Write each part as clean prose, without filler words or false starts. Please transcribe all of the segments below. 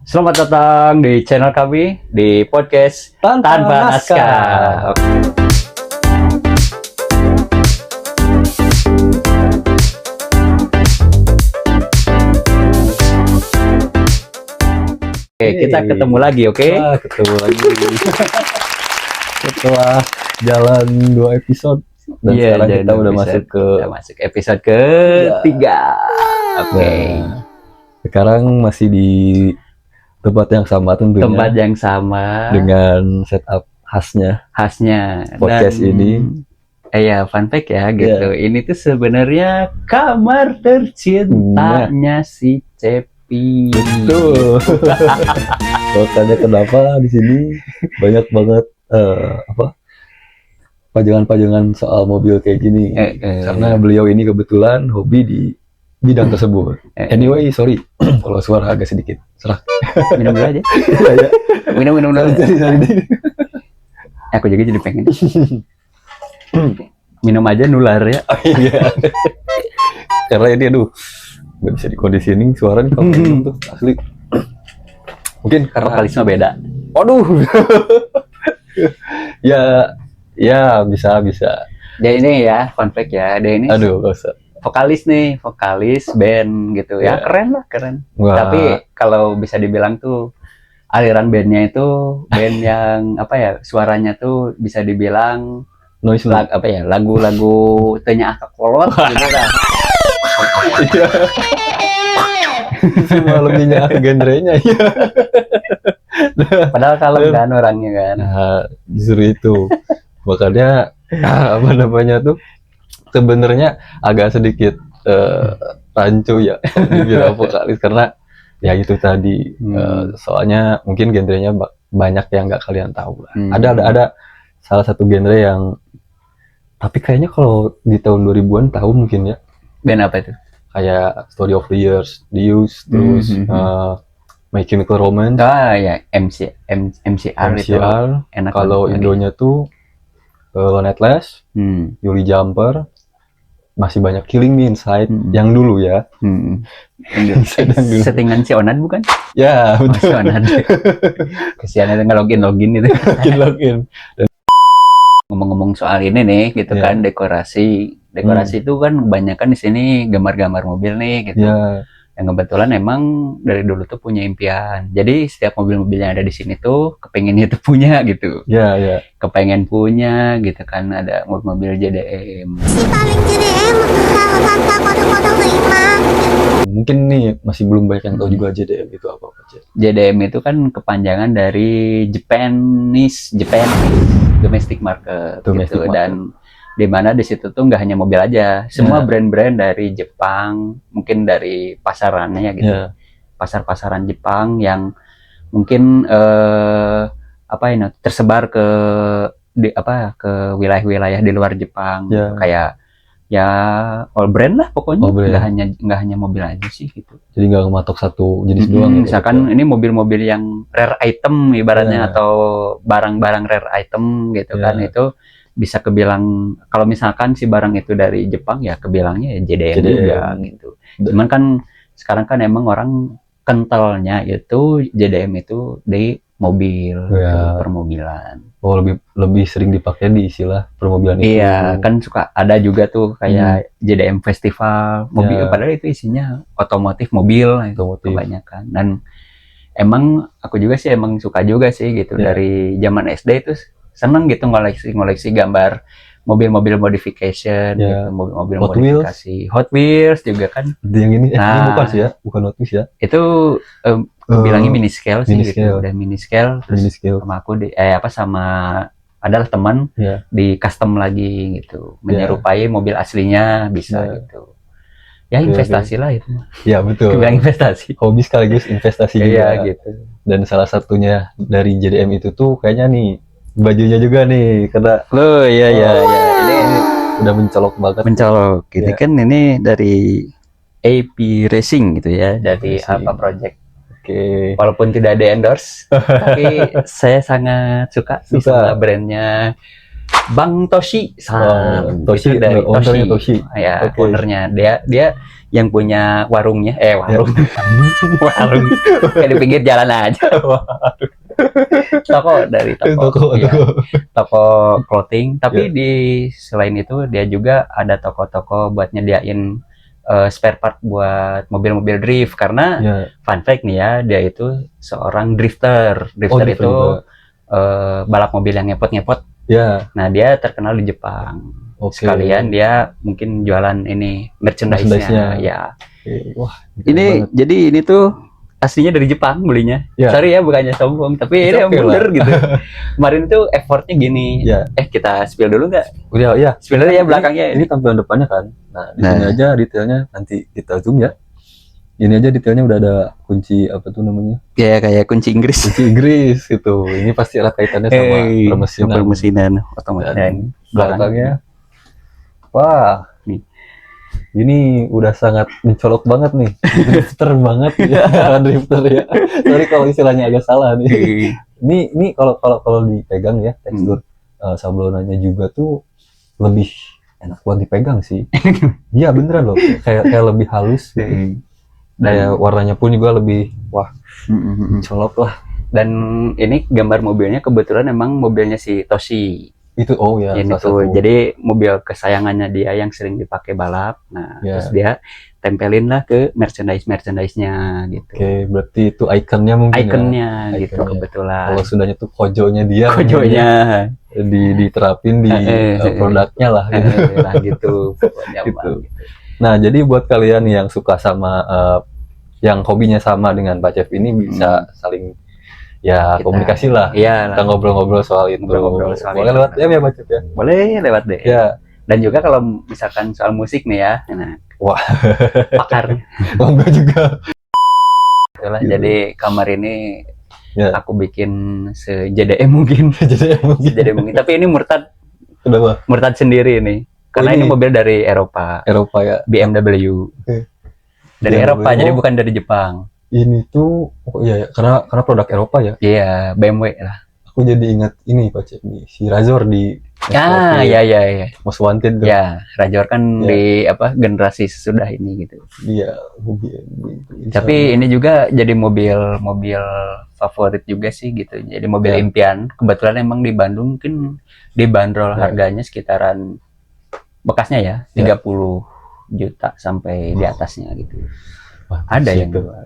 Selamat datang di channel kami di podcast Tanpa Naskah. Oke, kita ketemu lagi, oke? Ketemu lagi setelah jalan 2 episode dan sekarang kita udah masuk episode ke-3. Oke. Sekarang masih di tempat yang sama tentunya. Tempat yang sama dengan setup khasnya podcast ini. Ya, fun fact ya gitu. Ini tuh sebenarnya kamar tercintanya si Cepi. Betul. Makanya kenapa di sini banyak banget pajangan-pajangan soal mobil kayak gini. Karena beliau ini kebetulan hobi di bidang tersebut. Anyway, sorry kalau suara agak sedikit serak. Minum dulu aja. Minum dulu. Aku juga jadi pengen. Minum aja nular ya. Oh, iya. Karena ini nggak bisa dikonditioning suara nih kalau minum tuh asli. Mungkin karena vokalisnya beda. Waduh. ya bisa. Dia ini ya, fun fact ya. Dia ini gak usah. Vokalis band gitu ya. Keren. Wah. Tapi kalau bisa dibilang tuh aliran bandnya itu band yang suaranya tuh bisa dibilang noise lagu-lagu tanya akak kolot gitu kan. Cuma lebihnya genrenya ya. Padahal kalem kan orangnya kan. Nah, justru itu. Makanya tuh sebenarnya agak sedikit rancu ya dibilang vokalis karena ya itu tadi soalnya mungkin genrenya banyak yang nggak kalian tahu lah. Ada salah satu genre yang tapi kayaknya kalau di tahun 2000-an tahu mungkin ya. Band apa itu? Kayak Story of the Years, The Used, terus My Chemical Romance. Ya MCR itu enak. Kalau Indonya tuh Limitless, Yuli Jumper, masih banyak Killing Me Inside yang dulu ya. Settingan si Onad bukan? Ya betul. Si Onad. Kesian itu nge-login itu. Login. Ngomong-ngomong soal ini nih gitu kan, dekorasi itu kan kebanyakan di sini gambar-gambar mobil nih gitu. Yang kebetulan emang dari dulu tuh punya impian. Jadi setiap mobil-mobil yang ada di sini tuh kepengennya tuh punya gitu. Kepengen punya gitu kan, ada mobil JDM. Si paling JDM tanpa kode-kode 5. Mungkin nih masih belum banyak yang tahu juga JDM itu apa aja. JDM itu kan kepanjangan dari Japanese Domestic Market gitu. Dan di mana di situ tuh nggak hanya mobil aja, semua brand-brand dari Jepang, mungkin dari pasarannya gitu, pasar-pasaran Jepang yang mungkin tersebar ke wilayah-wilayah di luar Jepang, kayak ya all brand lah pokoknya, nggak hanya mobil aja sih gitu. Jadi nggak mematok satu jenis doang. Misalkan ini mobil-mobil yang rare item ibaratnya atau barang-barang rare item gitu kan, itu bisa kebilang kalau misalkan si barang itu dari Jepang ya kebilangnya ya JDM juga gitu. Cuman kan sekarang kan emang orang kentalnya itu JDM itu di mobil, permobilan. Oh, lebih sering dipakai di istilah permobilan itu. Iya, kan suka ada juga tuh kayak JDM Festival mobil, padahal itu isinya otomotif mobil itu kebanyakan. Dan emang aku juga sih emang suka juga sih gitu, dari zaman SD itu seneng gitu ngoleksi gambar mobil-mobil modification gitu, mobil-mobil modifikasi Hot Wheels juga kan. Yang ini bukan sih ya, bukan Hot Wheels ya. Itu bilangnya mini scale sih gitu, udah mini scale terus sama aku sama adalah teman di custom lagi gitu, menyerupai mobil aslinya bisa gitu. Ya investasi lah itu. Ya betul. Bilang investasi. Hobi sekaligus investasi juga gitu. Dan salah satunya dari JDM itu tuh kayaknya nih bajunya juga nih, karena ini udah mencolok banget. Gitu kan, ini dari AP Racing gitu ya, dari Alpha Project. Walaupun tidak di endorse, tapi saya sangat suka sama brandnya Bang Toshi. Toshi dari Toshi. Ya, ownernya dia yang punya warungnya, warung, warung, kayak di pinggir jalan aja. Toko dari toko, iya, toko clothing. Tapi Iya. di selain itu dia juga ada toko-toko buat nyediain spare part buat mobil-mobil drift. Karena Ya. fun fact nih ya, dia itu seorang drifter. Drifter drifter itu juga. balap mobil yang ngepot-ngepot. Ya, Nah, dia terkenal di Jepang. oke. Sekalian dia mungkin jualan ini Merchandise-nya. merchandise-nya. Ya. Oke, wah, Ini banget. jadi ini tuh aslinya dari Jepang belinya. Ya. Sorry ya bukannya sombong, tapi It's ini okay bener gitu. Kemarin tuh effortnya gini. Ya. Kita spill dulu nggak? Udah, ya. Spill dulu ya belakangnya. Ini tampilan depannya kan. Nah, di Nah. sini aja detailnya nanti kita zoom ya. Ini aja detailnya udah ada kunci apa tuh namanya? Kayak kunci Inggris. Kunci Inggris gitu. Ini pasti erat kaitannya sama permesinan. Permesinan otomatis. Dan belakangnya. belakangnya. Wah, Nih. ini udah sangat mencolok banget nih. Drifter banget ya. Drifter ya. Sorry kalau istilahnya agak salah nih. Ini kalau dipegang ya tekstur sablonannya juga tuh lebih enak buat dipegang sih. Iya beneran loh. Kayak lebih halus gitu. Kayak warnanya pun juga lebih colok lah. Dan ini gambar mobilnya kebetulan emang mobilnya si Toshi. Itu ya Ini salah tuh satu. jadi mobil kesayangannya dia yang sering dipakai balap. Nah, Ya. terus dia tempelin lah ke merchandise-nya gitu. Oke, berarti itu ikonnya mungkin Ikonnya ya. gitu Ikonnya. kebetulan. Kalau sudahnya tuh kojonya dia. Kojonya diterapin di produknya lah gitu. lah gitu pokoknya Gitu. Bang. Nah, jadi buat kalian yang suka sama yang hobinya sama dengan Pak Chef ini bisa saling ya Kita- komunikasi lah. Iya Kita lah. ngobrol-ngobrol soal itu. Ngobrol-ngobrol soal Boleh itu. lewat DM ya Pak Chef ya. Boleh lewat deh. Ya, Dan juga kalau misalkan soal musik nih ya, nah, Wah. pakar. monggo juga. Itulah, Gitu. jadi kamar ini Ya. aku bikin se-JDM mungkin. Jadi mungkin Se-JDM mungkin. Tapi ini kenapa? murtad sendiri nih. Karena ini ini mobil dari Eropa, Eropa ya. BMW. Oke. Dari BMW. Eropa, jadi bukan dari Jepang. Ini tuh iya ya, karena produk Eropa ya. Iya, BMW lah. Aku jadi ingat ini Pak Chef nih, si Razor di Ya. Most Wanted tuh. Ya, Rajor kan Ya. di generasi sesudah ini gitu. Iya, hobi. Tapi ini juga jadi mobil favorit juga sih gitu. Jadi mobil Ya. impian. Kebetulan emang di Bandung mungkin dibanderol Ya. harganya sekitaran bekasnya ya, 30 juta sampai di atasnya gitu. Wah, Ada siap yang tuh. jual.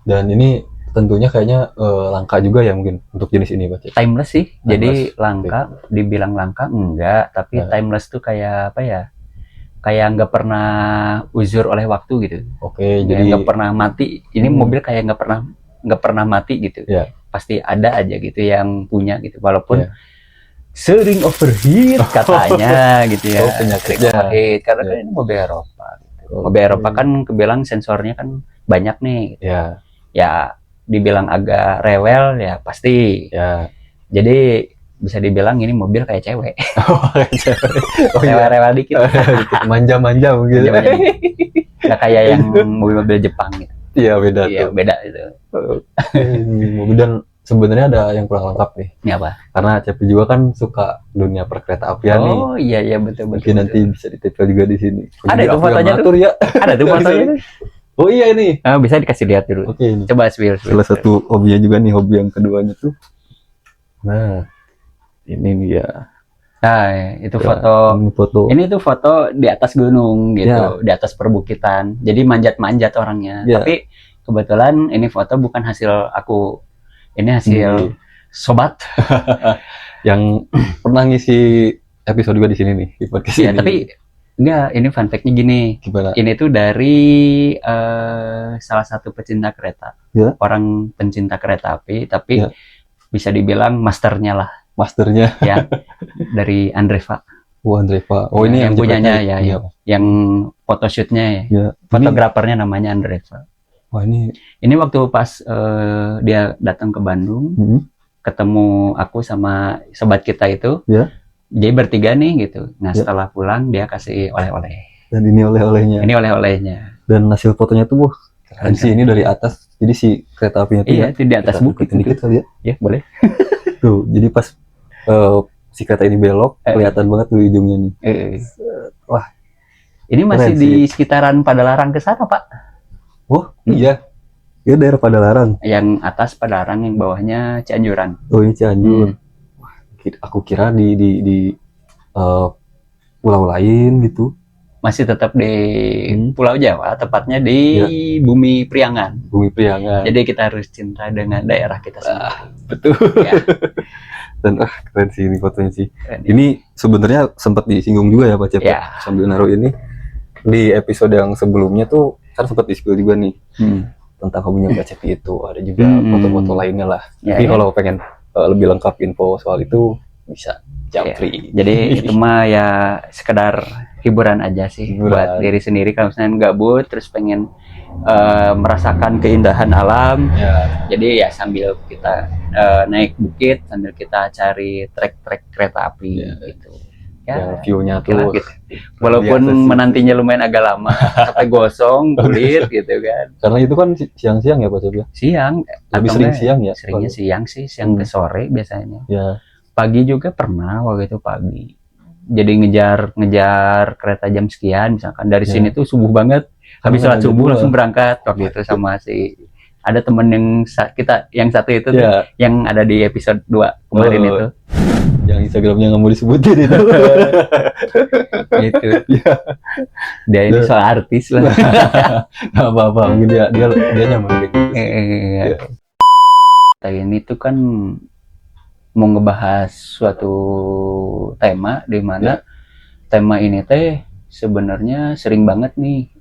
Dan ini tentunya kayaknya langka juga ya mungkin untuk jenis ini Pak Cik. Timeless sih. Jadi Timeless. langka, dibilang langka enggak, tapi Ya. timeless tuh kayak apa ya? Kayak nggak pernah uzur oleh waktu gitu. Oke, Jadi jadi nggak pernah mati. Ini mobil kayak nggak pernah mati gitu. Ya. Pasti ada aja gitu yang punya gitu. Walaupun Ya. sering overheat katanya gitu ya. Oh, penyakit. Sering Ya. overheat karena Ya. kan ini mobil Eropa. Gitu. Oke. Mobil Eropa kan kebilang sensornya kan banyak nih. Gitu. ya, Ya dibilang agak rewel ya pasti. ya. Jadi bisa dibilang ini mobil kayak cewek. Oh iya, Rewel-rewel dikit. manja-manja mungkin. Nggak kayak yang mobil-mobil Jepang gitu. Iya, beda Iya, tuh. beda itu. Mobil dan sebenarnya ada yang kurang lengkap nih. Ini apa? Karena Cepi juga kan suka dunia perkereta apian nih. Oh iya betul. Mungkin nanti bisa ditempel juga di sini. Ada Jadi itu aku fotonya amatur ya. Ada tuh fotonya tuh. Oh iya ini. Bisa dikasih lihat dulu. Oke, ini. Coba spill. Salah satu hobinya juga nih, hobi yang keduanya tuh. Nah, ini dia. Nah, itu Ya, foto. ini foto. Ini tuh foto di atas gunung gitu, Ya. di atas perbukitan. Jadi manjat-manjat orangnya. Ya. Tapi kebetulan ini foto bukan hasil aku. Ini hasil sobat. Yang pernah ngisi episode juga di sini nih di podcast Iya, ini. tapi enggak, ini fun fact-nya gini. gimana? Ini tuh dari salah satu pecinta kereta. Ya. Orang pencinta kereta api, tapi Ya. bisa dibilang masternya lah Masternya ya. Dari Andreva. Andreva. Oh, ini yang punyanya ya, Iya. yang photoshootnya ya. Ya. Fotografernya namanya Andreva. Wah, ini Ini waktu pas dia datang ke Bandung, ketemu aku sama sobat kita itu, Ya. jadi bertiga nih gitu. Nah Ya. setelah pulang dia kasih oleh-oleh. dan ini oleh-olehnya. Ini oleh-olehnya. Dan hasil fotonya tuh wah, keren Keren, sih, ini dari atas. Jadi si kereta apinya tuh Iya, itu di atas kita bukit. deketin dikit kali ya. Ya boleh. Tuh, jadi pas si kereta ini belok, kelihatan banget tuh ujungnya nih. Eh, Wah. Ini masih Keren di sekitaran Padalarang ke sana, Pak. Oh iya, ya daerah Padalarang. Yang atas Padalarang, yang bawahnya Cianjuran. Oh ini Cianjur. Aku kira di pulau lain gitu. Masih tetap di Pulau Jawa, tepatnya di Ya. Bumi Priangan. Bumi Priangan. Jadi kita harus cinta dengan daerah kita sendiri. Betul. Ya. Dan keren sih ini fotonya sih. Keren. Ini sebenarnya sempat disinggung juga ya Pak Cep. Ya. Sambil naruh ini di episode yang sebelumnya tuh kan sempat di-spill juga nih tentang hobinya Pak Cep itu. Ada juga foto-foto lainnya lah. Ya, Tapi ya. kalau pengen lebih lengkap info soal itu bisa Ya. japri. Jadi itu mah ya sekedar hiburan aja sih Hiburan. buat diri sendiri kalau misalnya gabut terus pengen merasakan keindahan alam. Ya. Jadi ya sambil kita naik bukit sambil kita cari trek-trek kereta api gitu. Yang Ya, view-nya oke lah tuh gitu. Walaupun biasa sih. menantinya lumayan agak lama, sampai gosong, kulit gitu kan. Karena itu kan siang-siang ya Pak Cep ya. Siang, Lebih atau sering enggak, siang ya. seringnya siang sih, siang ke sore biasanya. Ya. Pagi juga pernah waktu itu pagi. Jadi ngejar kereta jam sekian misalkan dari Ya. sini tuh subuh banget. Habis Karena sholat ada subuh dua. langsung berangkat waktu itu sama si ada temen yang kita yang satu itu tuh, Ya. yang ada di episode 2 kemarin Oh. itu. Yang Instagramnya nggak mau disebutin itu. Gitu. Ya. Dia ini soal artis lah. Nggak apa-apa, mungkin dia nyaman kayak gitu. Iya. Kita ini tuh kan mau ngebahas suatu tema di mana tema ini teh sebenarnya sering banget nih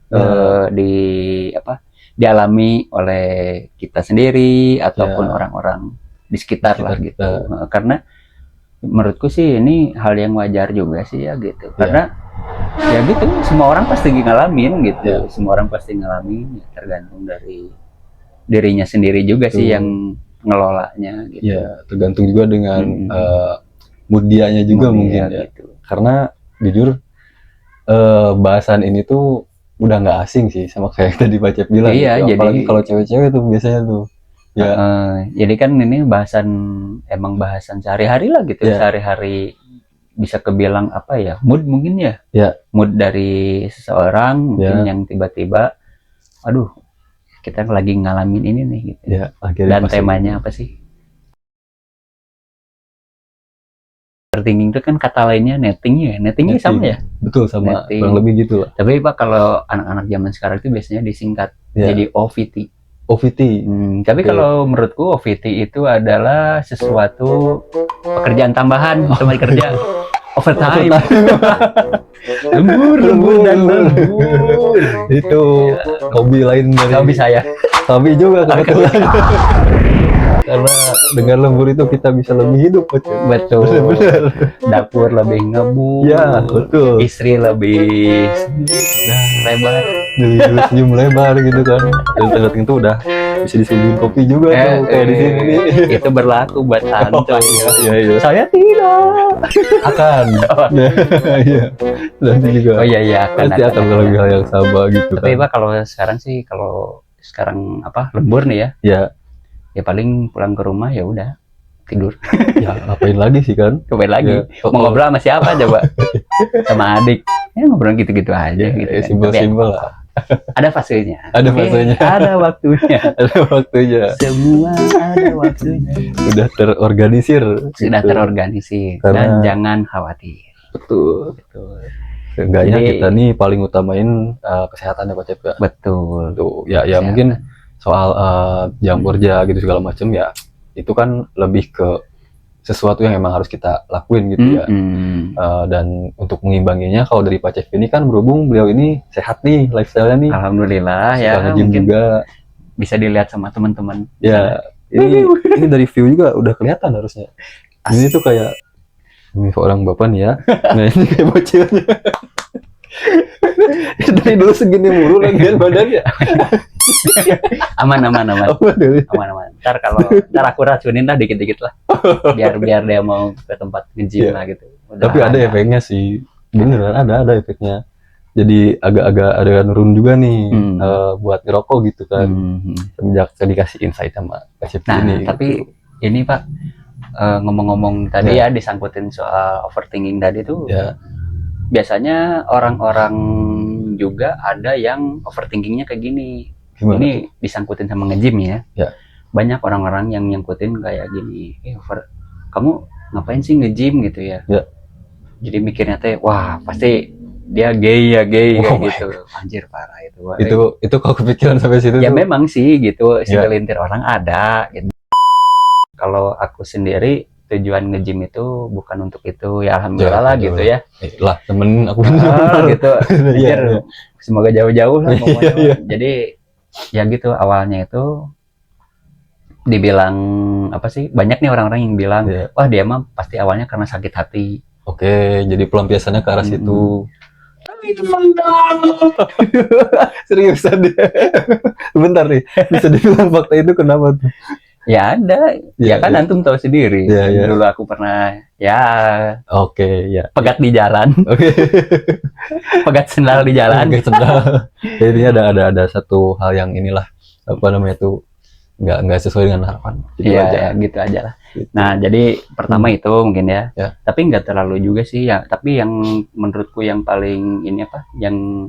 dialami oleh kita sendiri ataupun orang-orang di sekitar lah gitu. Karena menurutku sih ini hal yang wajar juga sih ya gitu. Karena ya gitu semua orang pasti ngalamin gitu. Semua orang pasti ngalamin ya, tergantung dari dirinya sendiri juga sih yang ngelolanya gitu. Ya, tergantung juga dengan mood dianya juga mungkin ya. Gitu. Karena jujur bahasan ini tuh udah nggak asing sih sama kayak tadi Pak Cep bilang. Iya, gitu. jadi Apalagi kalau cewek-cewek tuh biasanya tuh. Ya. Jadi kan ini emang bahasan sehari-hari lah gitu. Sehari-hari bisa kebilang apa ya, mood mungkin ya. Mood dari seseorang mungkin yang tiba-tiba aduh kita lagi ngalamin ini nih gitu. Dan temanya apa sih? Overthinking itu kan kata lainnya nettingnya sama ya? Betul, sama Netting. kurang lebih gitu lah. Tapi Pak kalau anak-anak zaman sekarang itu biasanya disingkat jadi OVT. OVT. Tapi kalau menurutku OVT itu adalah sesuatu pekerjaan tambahan teman kerja. Overtime. lembur dan lembur. Itu hobi lain dari Hobi saya. Hobi juga kebetulan. Karena dengan lembur itu kita bisa lebih hidup. Betul. Benar. Dapur lebih ngebul. Ya, betul. Istri lebih lebar. Lebih senyum lebar gitu kan. Dan ternyata itu udah bisa disuguhin kopi juga tuh kayak di sini. Itu berlaku buat santuy. Iya. Saya tidak Akan. Iya. Nanti juga. Oh iya Pasti akan lebih hal yang sama gitu. Tapi kan. Pak kalau sekarang lembur nih ya. Ya paling pulang ke rumah ya udah tidur. Ya ngapain lagi sih kan? Ngapain lagi? Mau ngobrol sama siapa coba? Sama adik. Ya ngobrol gitu-gitu aja gitu. Kan. Simpel-simpel lah. Ada fasenya. Ada fasenya. Ada waktunya. Ada waktunya. Semua ada waktunya. Sudah terorganisir. Sudah gitu. terorganisir. Karena- Dan jangan khawatir. Betul. Seenggaknya Jadi- kita nih paling utamain kesehatannya Pak Cep ya. Betul. Tuh, ya Kesehatan. mungkin soal jam kerja gitu segala macam ya itu kan lebih ke sesuatu yang emang harus kita lakuin gitu ya. Dan untuk mengimbanginya kalau dari Pak Cep ini kan berhubung beliau ini sehat nih lifestyle-nya nih. Alhamdulillah Suka ya nge-gym mungkin juga. bisa dilihat sama teman-teman. Ya, ini dari view juga udah kelihatan harusnya. Ini tuh kayak ini seorang bapak nih ya. Nah, ini kayak bocilnya. Dari dulu segini mulu lagian badannya. Aman. Apa dari? Aman. Ntar aku racunin lah dikit-dikit lah. Biar dia mau ke tempat nge-gym Iya. lah gitu. Udah Tapi ada efeknya sih. Beneran ada efeknya. Jadi agak-agak ada nurun juga nih buat ngerokok gitu kan. Semenjak saya dikasih insight sama Pak Cep Nah, ini. tapi ini Pak ngomong-ngomong tadi ya disangkutin soal overthinking tadi tuh. Ya. Biasanya orang-orang juga ada yang overthinkingnya kayak gini. Gimana? Ini disangkutin sama nge-gym ya. Ya. Banyak orang-orang yang nyangkutin kayak gini, kamu ngapain sih nge-gym gitu ya. Ya. Jadi mikirnya teh, wah pasti dia gay kayak Oh my gitu. Anjir parah itu. Wah, Itu kok kepikiran sampai situ ya tuh? memang sih gitu, Ya. segelintir orang ada gitu. Kalau aku sendiri tujuan nge-gym itu bukan untuk itu, ya alhamdulillah Ya, lah betul. gitu ya. Lah temen aku Gitu. Iya, Anjir, iya. semoga jauh-jauh lah pokoknya. Iya. Jadi ya gitu, awalnya itu dibilang apa sih, banyak nih orang-orang yang bilang, Iya. wah dia mah pasti awalnya karena sakit hati. Oke, jadi pelampiasannya ke arah Mm-mm. situ. Seriusan deh. Bentar nih, bisa dibilang fakta itu kenapa tuh? Ya ada, Iya, ya kan iya. antum tahu sendiri. Iya, iya. Dulu aku pernah ya Oke, ya. pegat di jalan, Oke. pegat sendal di jalan. Oke, sedang. Jadi ada satu hal yang inilah apa namanya tuh nggak sesuai dengan harapan. Gitu Iya, aja. ya, gitu aja lah. Gitu. Nah, jadi pertama itu mungkin ya. Ya. Tapi nggak terlalu juga sih ya. Tapi yang menurutku yang paling ini apa, yang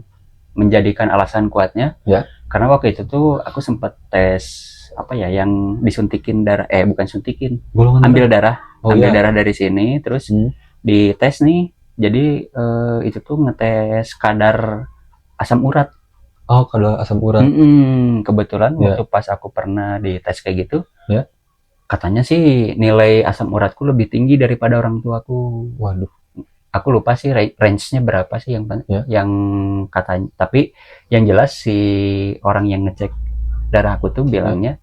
menjadikan alasan kuatnya. Ya. Karena waktu itu tuh aku sempat tes apa ya, yang disuntikin darah, bukan suntikin, Golongan ambil darah, Oh, ambil iya. darah dari sini, terus Hmm. dites nih. Jadi itu tuh ngetes kadar asam urat. Oh, kalau asam urat. Kebetulan Ya. waktu pas aku pernah dites kayak gitu, Ya. katanya sih nilai asam uratku lebih tinggi daripada orang tuaku. Waduh. Aku lupa sih range-nya berapa sih Ya. yang katanya. Tapi yang jelas si orang yang ngecek darah aku tuh bilangnya,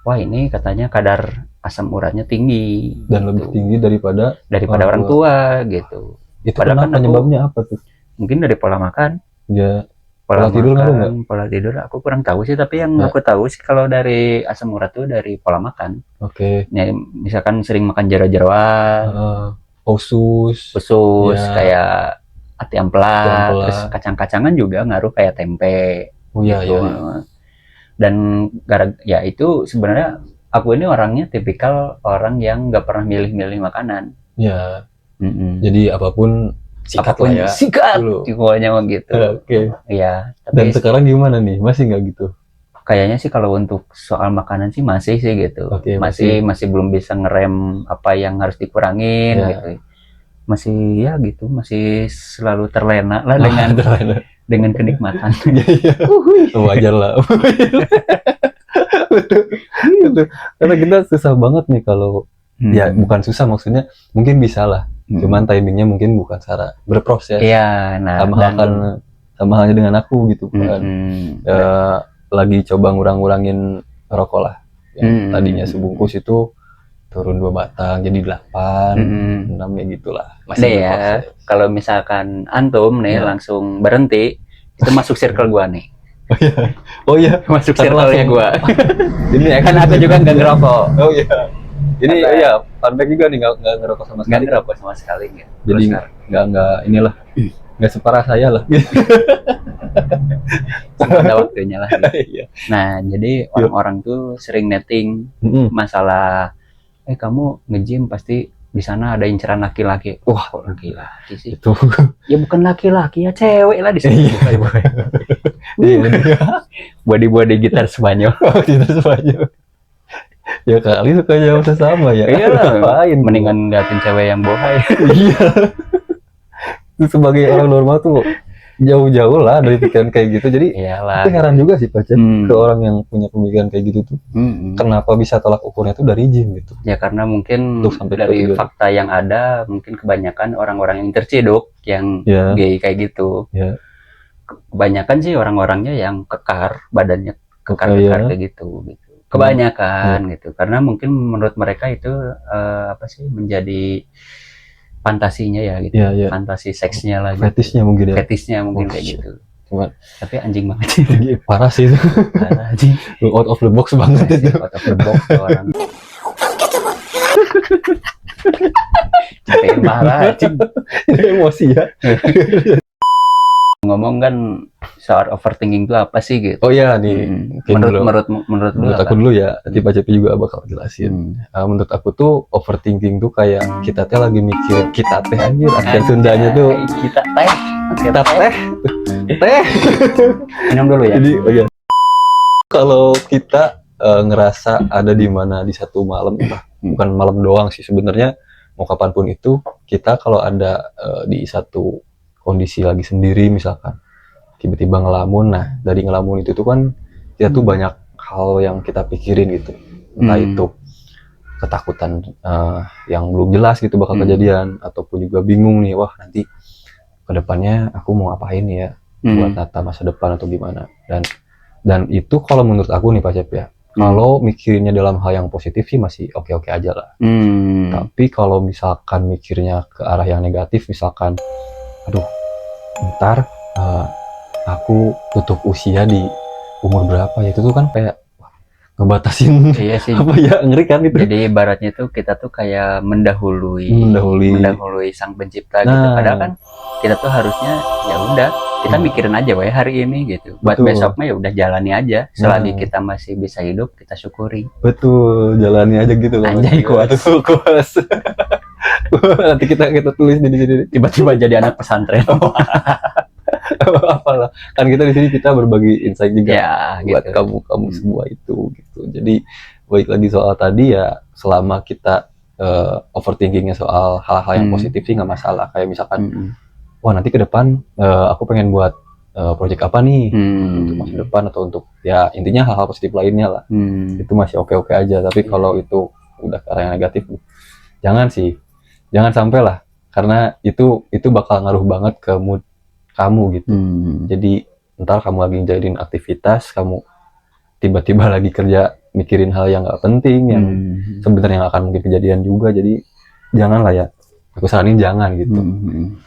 wah ini katanya kadar asam uratnya tinggi Dan gitu, lebih tinggi daripada orang tua gitu. itu. Padahal Kenapa kan aku- penyebabnya apa tuh? Mungkin dari pola makan. Ya, Pola tidur ngaruh nggak? Pola tidur aku kurang tahu sih, tapi yang Ya. aku tahu sih kalau dari asam urat tuh dari pola makan. oke. Ya, misalkan sering makan jeroan-jeroan, Usus. khusus Ya. kayak ati ampela, Ampela. terus kacang-kacangan juga ngaruh kayak tempe. Oh iya, gitu. iya. Dan ya itu sebenarnya aku ini orangnya tipikal orang yang nggak pernah milih-milih makanan. Ya, Mm-mm. jadi apapun sikat Apapun lah ya. sikat Dulu. pokoknya mah gitu. Oke. Iya, Dan tapi sekarang gimana nih? Masih nggak gitu? kayaknya sih kalau untuk soal makanan sih masih sih gitu. Oke, masih belum bisa ngerem apa yang harus dikurangin Ya. gitu. Masih ya gitu, masih selalu terlena lah dengan kenikmatan. Iya. Wajar lah. Betul. Betul. Karena kita susah banget nih kalau ya bukan susah, maksudnya mungkin bisa lah. Cuman timingnya mungkin bukan secara berproses. Iya, nah Sama halnya dengan aku gitu kan. mm, Lagi coba ngurangin rokok lah. Yang tadinya sebungkus itu turun 2 batang jadi 8, 6 ya gitulah. Deh ya, kalau misalkan antum nih Ya. langsung berhenti, itu masuk circle gua nih. Oh iya. Masuk Karena circle-nya langsung- gua. Ini Kan aku juga nggak ngerokok. Oh iya. Ini Apa? iya, fun fact juga nih nggak ngerokok sama Nggak sekali. ngerokok sama sekali ya. Jadi nggak inilah, nggak separah saya lah. ada waktunya lah. Gitu. Iya. Nah, jadi orang-orang tuh sering netting masalah, kamu nge-gym pasti di sana ada inceran laki-laki. Wah, kok laki-laki sih? Itu. Ya bukan laki-laki ya, cewek lah di sini. Iya. Body gitar Spanyol. Oh, tidak semuanya. Ya kali sukanya sama ya. Iya lah. Ngapain? Mendingan liatin cewek yang bohai. Iya. Itu sebagai orang normal tuh jauh-jauh lah dari pikiran kayak gitu. Jadi Iyalah. tapi heran juga sih Pak Cep, Hmm. ke orang yang punya pemikiran kayak gitu tuh. Kenapa bisa tolak ukurnya tuh dari gym gitu? Ya karena mungkin Untuk sampai dari ke tujuan. fakta yang ada, mungkin kebanyakan orang-orang yang terciduk, yang Ya. gay kayak gitu. Ya. Kebanyakan sih orang-orangnya yang kekar, badannya kekar Iya. kayak gitu. Kebanyakan gitu. Karena mungkin menurut mereka itu apa sih, menjadi fantasinya ya gitu. Iya, iya. Fantasi seksnya lah gitu. Fetisnya mungkin ya. Fetisnya mungkin Oh, kayak shit. gitu. Cuman Tapi anjing banget sih. parah sih itu. Parah, anjing. Out of the box banget itu. Out of the box tuh orang. Capek parah, anjing. Emosi ya. Ngomong kan soal overthinking itu apa sih gitu. Oh iya nih. Mungkin dulu. Menurut lu Menurut apa? aku dulu ya, nanti Pak Cepi juga bakal jelasin. Menurut aku tuh overthinking tuh kayak kita teh lagi mikir, kita teh anjir, aksen Sundanya tuh Kita teh Kita teh. Minum dulu ya. Jadi oh ya. Kalau kita ngerasa ada di mana di satu malam, bukan malam doang sih sebenarnya, mau kapanpun itu, kita kalau ada di satu kondisi lagi sendiri misalkan, tiba-tiba ngelamun, nah dari ngelamun itu tuh kan kita tuh banyak hal yang kita pikirin gitu, entah itu ketakutan yang belum jelas gitu bakal kejadian, ataupun juga bingung nih, wah nanti kedepannya aku mau ngapain ya, buat tata masa depan atau gimana. Dan itu kalau menurut aku nih Pak Cep ya, kalau mikirinnya dalam hal yang positif sih masih oke-oke aja lah. Tapi kalau misalkan mikirnya ke arah yang negatif, misalkan aduh ntar aku tutup usia di umur berapa ya, itu tuh kan kayak ngebatasin. Iya sih. Apa ya, ngeri kan itu. Jadi ibaratnya tuh kita tuh kayak mendahului sang pencipta gitu. Padahal kan kita tuh harusnya ya udah kita mikirin aja we hari ini gitu. Buat besok mah ya udah jalani aja. Selagi kita masih bisa hidup, kita syukuri. Betul, jalani aja gitu kan. Anjay kuat. Kuat. Nanti kita tulis di sini. Tiba-tiba jadi anak pesantren. Apalah, kan kita di sini kita berbagi insight juga ya, buat gitu. kamu semua itu gitu. Jadi balik lagi soal tadi ya, selama kita overthinkingnya soal hal-hal yang positif sih nggak masalah. Kayak misalkan wah nanti ke depan aku pengen buat project apa nih untuk masa depan, atau untuk ya intinya hal-hal positif lainnya lah. Itu masih oke-oke aja. Tapi kalau itu udah ke arah yang negatif, jangan sampai lah, karena itu bakal ngaruh banget ke mood kamu gitu. Jadi ntar kamu lagi jadiin aktivitas, kamu tiba-tiba lagi kerja mikirin hal yang nggak penting, yang sebenarnya nggak akan mungkin kejadian juga. Jadi janganlah ya, aku saranin jangan gitu.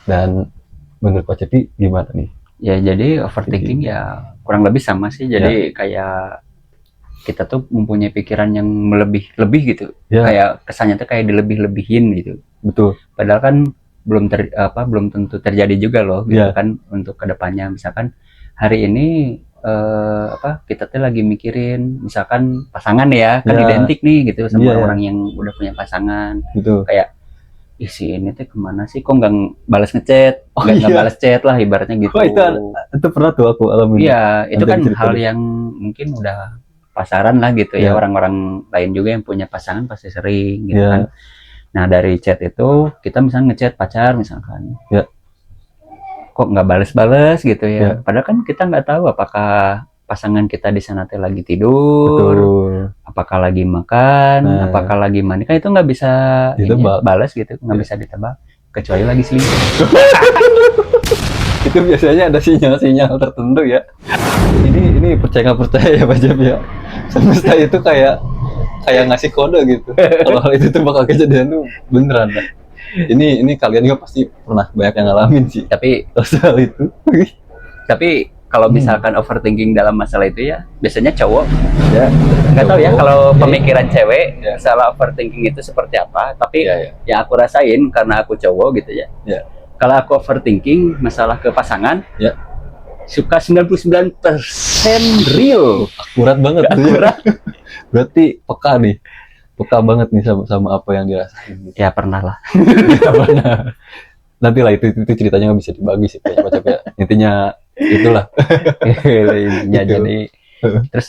Dan menurut Pak Cepi gimana nih? Ya jadi overthinking ya kurang lebih sama sih. Jadi kayak kita tuh mempunyai pikiran yang lebih gitu. Kayak kesannya tuh kayak dilebih-lebihin gitu. Betul. Padahal kan belum tentu terjadi juga loh gitu kan untuk kedepannya. Misalkan hari ini kita tuh lagi mikirin misalkan pasangan ya kan identik nih gitu sama orang yang udah punya pasangan. Betul. Kayak si ini tuh kemana sih, kok nggak balas ngechat, nggak balas chat lah ibaratnya gitu. Oh, itu pernah tuh aku alami. Iya, itu kan hal yang mungkin udah pasaran lah gitu ya, orang-orang lain juga yang punya pasangan pasti sering gitu kan. Nah dari chat itu kita misalnya ngechat pacar misalkan, kok nggak bales-bales gitu ya. Padahal kan kita nggak tahu apakah pasangan kita di sana teh lagi tidur, apakah lagi makan, apakah lagi mandi, kan itu nggak bisa balas gitu, nggak bisa ditebak, kecuali lagi selingkuh. Itu biasanya ada sinyal-sinyal tertentu ya. Ini percaya nggak percaya ya Pak Jeb ya. Semesta itu kayak ngasih kode gitu. Kalau hal itu tuh bakal kejadian tuh beneran lah. Ini kalian juga pasti pernah banyak yang ngalamin sih. Tapi soal itu. Tapi kalau misalkan overthinking dalam masalah itu ya biasanya cowok. Ya. Nggak tahu ya kalau pemikiran cewek masalah overthinking itu seperti apa. Tapi yang aku rasain karena aku cowok gitu ya. Kalau aku overthinking masalah ke pasangan, suka 99% real. Akurat banget. Akurat. Berarti peka banget nih sama apa yang dirasain. Ya pernah lah. Pernah. Nanti lah itu ceritanya nggak bisa dibagi sih ya. Intinya itulah. Ya jadi terus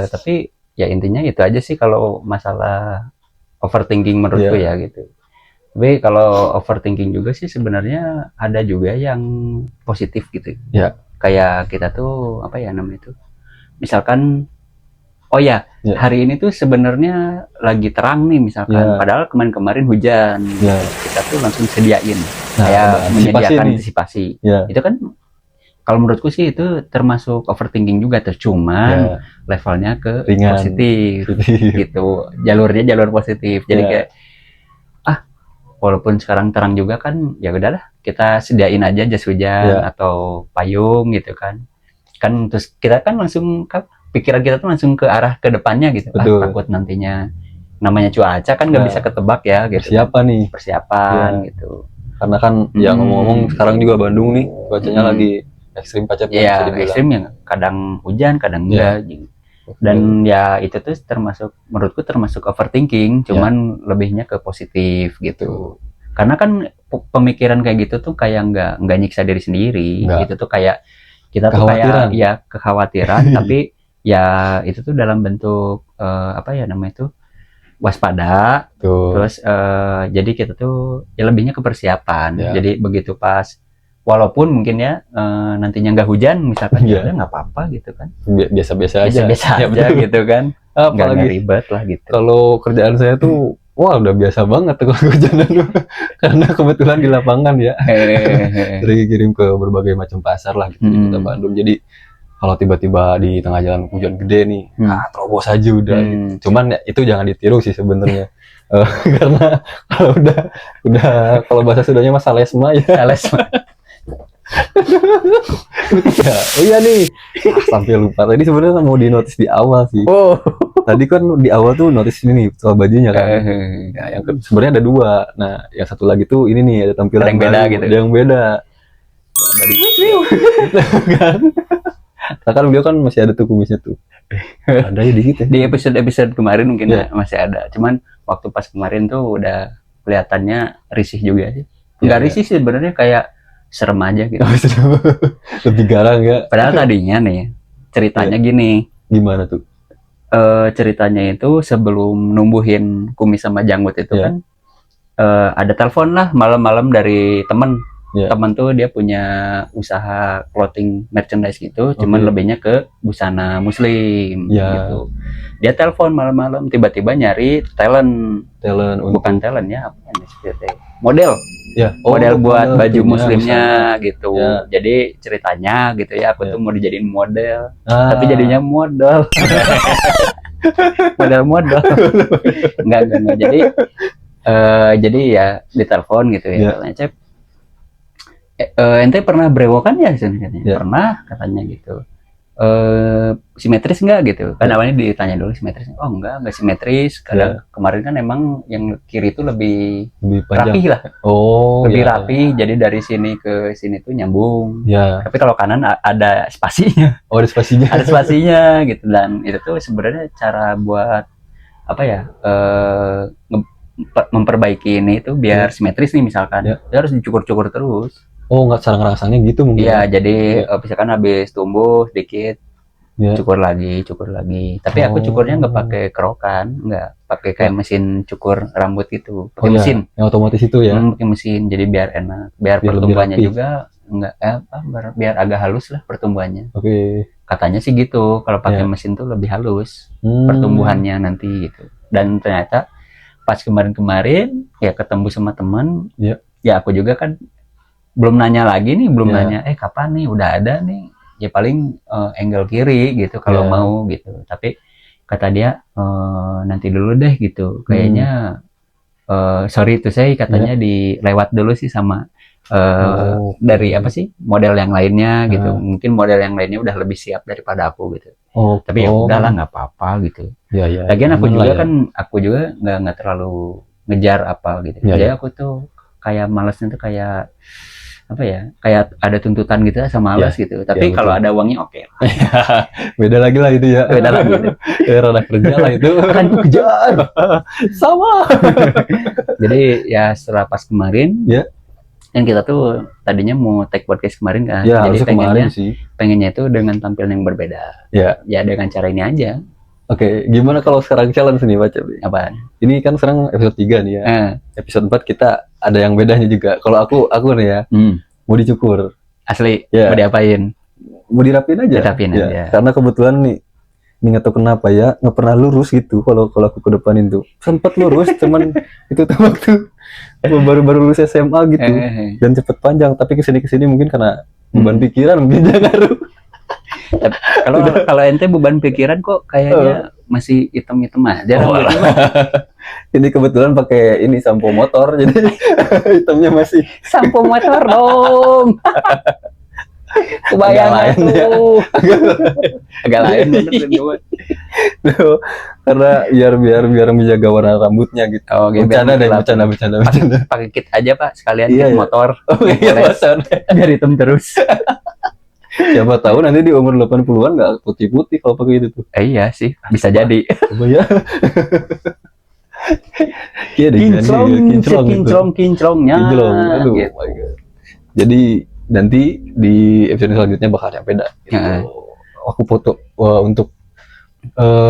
tapi ya intinya itu aja sih kalau masalah overthinking menurutku ya gitu. Tapi kalau overthinking juga sih sebenarnya ada juga yang positif gitu. Kayak kita tuh apa ya namanya itu, misalkan hari ini tuh sebenarnya lagi terang nih misalkan, padahal kemarin hujan, kita tuh langsung sediain kayak menyediakan antisipasi. Itu kan kalau menurutku sih itu termasuk overthinking juga tuh, cuman levelnya ke ringan, positif gitu, jalurnya jalur positif. Jadi kayak walaupun sekarang terang juga kan, ya udahlah kita sediain aja jas hujan atau payung gitu kan. Terus kita kan langsung pikiran kita tuh langsung ke arah ke depannya gitu. Takut nantinya namanya cuaca kan nggak bisa ketebak ya gitu. Persiapan gitu. Karena kan ya ngomong-ngomong sekarang juga Bandung nih cuacanya lagi ekstrim pacet. Iya, ekstrim ya, kadang hujan kadang enggak gitu. Dan ya itu tuh menurutku termasuk overthinking, cuman lebihnya ke positif gitu. Karena kan pemikiran kayak gitu tuh kayak nggak nyiksa diri sendiri. Nggak. Itu tuh kayak kita tuh Kekhawatiran. kayak ya kekhawatiran, tapi ya itu tuh dalam bentuk apa ya namanya itu waspada. Tuh. Terus jadi kita tuh ya lebihnya ke persiapan. Ya. Jadi begitu pas walaupun mungkin ya nantinya nggak hujan misalkan Iya. ya udah nggak apa-apa gitu kan. Biasa-biasa aja. Biasa-biasa Ya, aja betul. gitu kan. Nggak Apalagi ribet lah gitu. kalau kerjaan saya tuh wah udah biasa banget tuh kalau hujanan tuh. Karena kebetulan di lapangan ya. Sering kirim ke berbagai macam pasar lah gitu di Kota Bandung. Jadi kalau tiba-tiba di tengah jalan hujan gede nih, terobos aja udah. Gitu. Cuman ya, itu jangan ditiru sih sebenarnya. Karena kalau udah kalau bahasa Sundanya mah salesma ya. Ya, oh iya nih, sampai lupa. Tadi sebenarnya mau di notice di awal sih. Oh. Tadi kan di awal tuh notice ini nih soal bajunya kan. Nah, yang sebenarnya ada 2. Nah, yang satu lagi tuh ini nih ada tampilan Ada yang beda baru, gitu. ada yang beda. Nah, dari kan. Nah, kan beliau kan masih ada tuh kumisnya tuh. Ada ya dikit ya. Di episode kemarin mungkin Ya. masih ada. Cuman waktu pas kemarin tuh udah kelihatannya risih juga sih. Enggak Ya, risih sih sebenarnya kayak serem aja gitu. Lebih garang ya. Padahal tadinya nih ceritanya gini. Gimana tuh? Ceritanya itu sebelum numbuhin kumis sama janggut itu Ya. kan ada telepon lah malam-malam dari temen. Ya. Temen tuh dia punya usaha clothing merchandise gitu, cuman Oke. lebihnya ke busana muslim Ya. gitu. Dia telepon malam-malam tiba-tiba nyari talent, Talent bukan talent ya, apa yang disebutnya? Model. ya. Model buat model baju itunya, muslimnya busana. gitu. Ya. Jadi ceritanya gitu ya, aku Ya. tuh mau dijadiin model, Ah. tapi jadinya modal. Model-model. Enggak. Jadi ya ditelepon gitu ya. Ya. Cep, ente pernah brewokan ya sebenarnya? Ya. Pernah katanya gitu. Simetris nggak gitu? Kan awalnya ditanya dulu simetris. Oh enggak simetris. Karena kemarin kan emang yang kiri itu lebih panjang. rapi lah. Oh, Lebih ya. rapi. Jadi dari sini ke sini tuh nyambung. Ya. Tapi kalau kanan ada spasinya. Oh, ada spasinya. Ada spasinya gitu. Dan itu tuh sebenarnya cara buat apa ya? Memperbaiki ini tuh biar simetris nih misalkan. Ya. Dia harus dicukur-cukur terus. Oh, nggak sarang-sarangnya gitu mungkin. Iya, jadi misalkan habis tumbuh sedikit, Ya. cukur lagi. Tapi aku cukurnya nggak pakai kerokan, nggak pakai kayak mesin cukur rambut itu, pakai mesin. Yang otomatis itu ya. Pakai mesin, jadi biar enak, biar Biar lebih pertumbuhannya rapi. juga nggak biar agak halus lah pertumbuhannya. Oke. Katanya sih gitu, kalau pakai Ya. mesin tuh lebih halus pertumbuhannya nanti gitu. Dan ternyata pas kemarin ya ketemu sama teman, Ya. ya aku juga kan belum nanya lagi nih, Ya. nanya kapan nih udah ada nih, ya paling angle kiri gitu kalau Ya. mau gitu. Tapi kata dia nanti dulu deh gitu, kayaknya sorry itu saya katanya dilewat dulu sih sama dari apa sih model yang lainnya gitu. Mungkin model yang lainnya udah lebih siap daripada aku gitu. Tapi ya udahlah nggak apa-apa gitu. Ya, ya. Lagian aku Aman juga lah ya. kan aku juga nggak terlalu ngejar apa gitu. Ya, Jadi ya. aku tuh kayak malesnya tuh kayak apa ya? Kayak ada tuntutan gitu sama males gitu. Tapi betul. kalau ada uangnya oke lah. Beda lagi lah itu ya. Beda lagi gitu. Rada kerja lah itu. Kan ku kejar. Sama. Jadi ya setelah pas kemarin, Ya. kan kita tuh tadinya mau take podcast kemarin kan. Ya, Jadi harusnya kemarin sih. pengennya itu dengan tampilan yang berbeda. Ya. Ya dengan cara ini aja. Oke, gimana kalau sekarang challenge nih Pak Cabi? Apa? Ini kan sekarang episode 3 nih ya. Episode 4 kita ada yang bedanya juga. Kalau aku nih ya, mau dicukur. Asli, Ya. mau diapain? Mau dirapin aja. Dirapin Ya, aja. karena kebetulan nih nggak tahu kenapa ya, nggak pernah lurus gitu kalau aku ke depanin tuh. Sempat lurus, cuman itu tuh waktu baru lulus SMA gitu. Dan cepet panjang, tapi kesini mungkin karena beban pikiran mungkin dia ngaruh. Kalau ente beban pikiran kok kayaknya masih hitam-hitam aja. Ini kebetulan pakai ini sampo motor, jadi hitamnya masih. Sampo motor dong. Kebayang tuh. Agak lain bener. Karena biar menjaga warna rambutnya gitu. Oh, Bercanda. Pakai kit aja Pak, sekalian Iya, kit iya. motor. Oh iya, motor. Biar hitam terus. Siapa tahu nanti di umur 80-an nggak putih-putih kalau pakai itu tuh. Iya sih, bisa jadi. Coba ya. Iya, kinclong, kinclong, kinclongnya. kinclong. Aduh, Gitu. oh my God. Jadi nanti di episode selanjutnya bakal nyampe dah. Gitu. Heeh. Aku foto untuk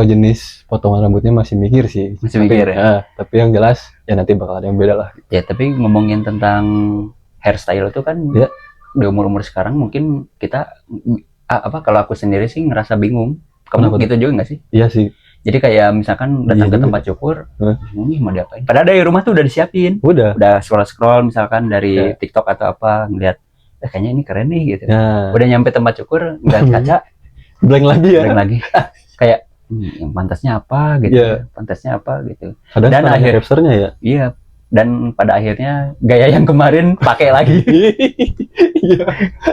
jenis potongan rambutnya masih mikir sih. Masih mikir ya? Tapi yang jelas ya nanti bakal ada yang beda lah. Ya, tapi ngomongin tentang hairstyle itu kan Ya. di umur-umur sekarang mungkin kita kalau aku sendiri sih ngerasa bingung. Kenapa Kamu gitu juga nggak sih? Iya sih. Jadi kayak misalkan datang Iya ke juga. tempat cukur, Hah? ini mau diapain? Padahal dari rumah tuh udah disiapin. Udah. Udah scroll misalkan dari Ya. TikTok atau apa, ngeliat kayaknya ini keren nih gitu. Nah, Udah nyampe tempat cukur, ngeliat kaca, blank lagi ya. blank lagi. Kayak yang pantasnya apa gitu. Iya. Pantasnya apa gitu. Kadang Dan kan ada akhir- capsernya ya. Iya. Dan pada akhirnya gaya yang kemarin pakai lagi. Iya.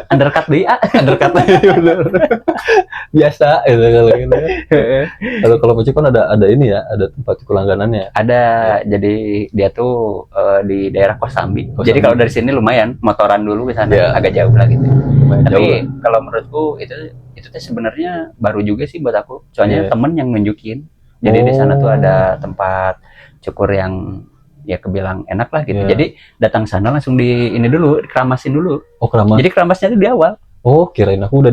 Undercut deh, Undercut bener. Biasa itu kalau ini. Kalau pecuk kan ada ini ya, ada tempat cukur langganannya. Ada, jadi dia tuh di daerah Kosambi. Kosambi. Jadi kalau dari sini lumayan, motoran dulu ke sana, Iya. agak jauh lah gitu. Lumayan jauh Tapi lah. kalau menurutku itu tuh sebenarnya baru juga sih buat aku. Soalnya Iya. temen yang nunjukin. Jadi di sana tuh ada tempat cukur yang ya kebilang enak lah gitu. Iya. Jadi datang sana langsung di ini dulu, keramasin dulu. Oh, keramas. Jadi keramasnya tuh di awal. Oh, kirain aku udah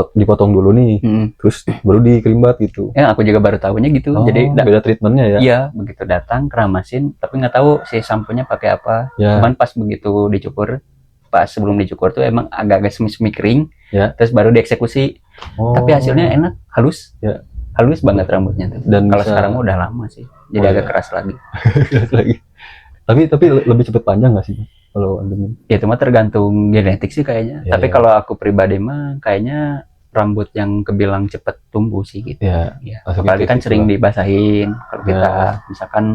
dipotong dulu nih, terus baru dikerimbat gitu. Ya aku juga baru tahunya gitu. Oh, Jadi beda treatmentnya ya. iya, begitu datang keramasin, tapi nggak tahu si samponya pakai apa. Ya. Cuman pas begitu dicukur, pas sebelum dicukur tuh emang agak-agak semi-semi kering. Ya. Terus baru dieksekusi. Oh. Tapi hasilnya enak, halus. Ya. Halus banget rambutnya tuh. Dan Kalau bisa- sekarang udah lama sih. Jadi Oh, agak iya. keras lagi. lagi. Tapi lebih cepet panjang nggak sih kalau andemi? Ya itu mah tergantung genetik sih kayaknya. Ya, Tapi ya. kalau aku pribadi mah kayaknya rambut yang kebilang cepet tumbuh sih gitu. Ya. Ya. Masuk Apalagi gitu kan sih, sering Bang. dibasahin. Kalau kita misalkan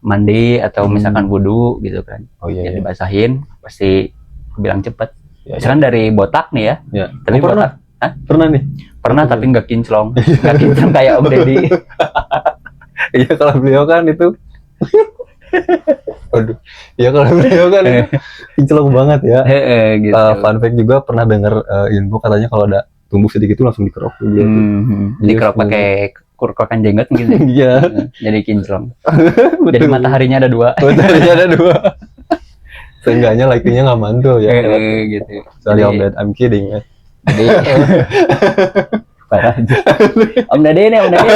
mandi atau misalkan wudu gitu kan. Oh iya. Ya iya. dibasahin pasti kebilang cepet. Ya, Misalkan dari botak nih ya. ya. Tapi Oh, pernah? botak. Hah? Pernah nih. Pernah tapi nggak kinclong. Nggak kinclong kayak Om Deddy. Iya, kalau beliau kan itu. Aduh. Iya, kalau beliau kan itu kinclong banget ya. Gitu. Fun fact juga pernah dengar info katanya kalau ada tumbuh sedikit itu langsung dikerok dia tuh. Dikerok pakai kurkokan jenggot mungkin. Iya. Jadi kinclong. Jadi mataharinya ada dua. Mataharinya ada dua. Seenggaknya like-nya nggak mantul ya. Gitu. Sorry Jadi- Om Ded, I'm kidding ya. Jadi parah aja. Om Deddy nih, Om Deddy.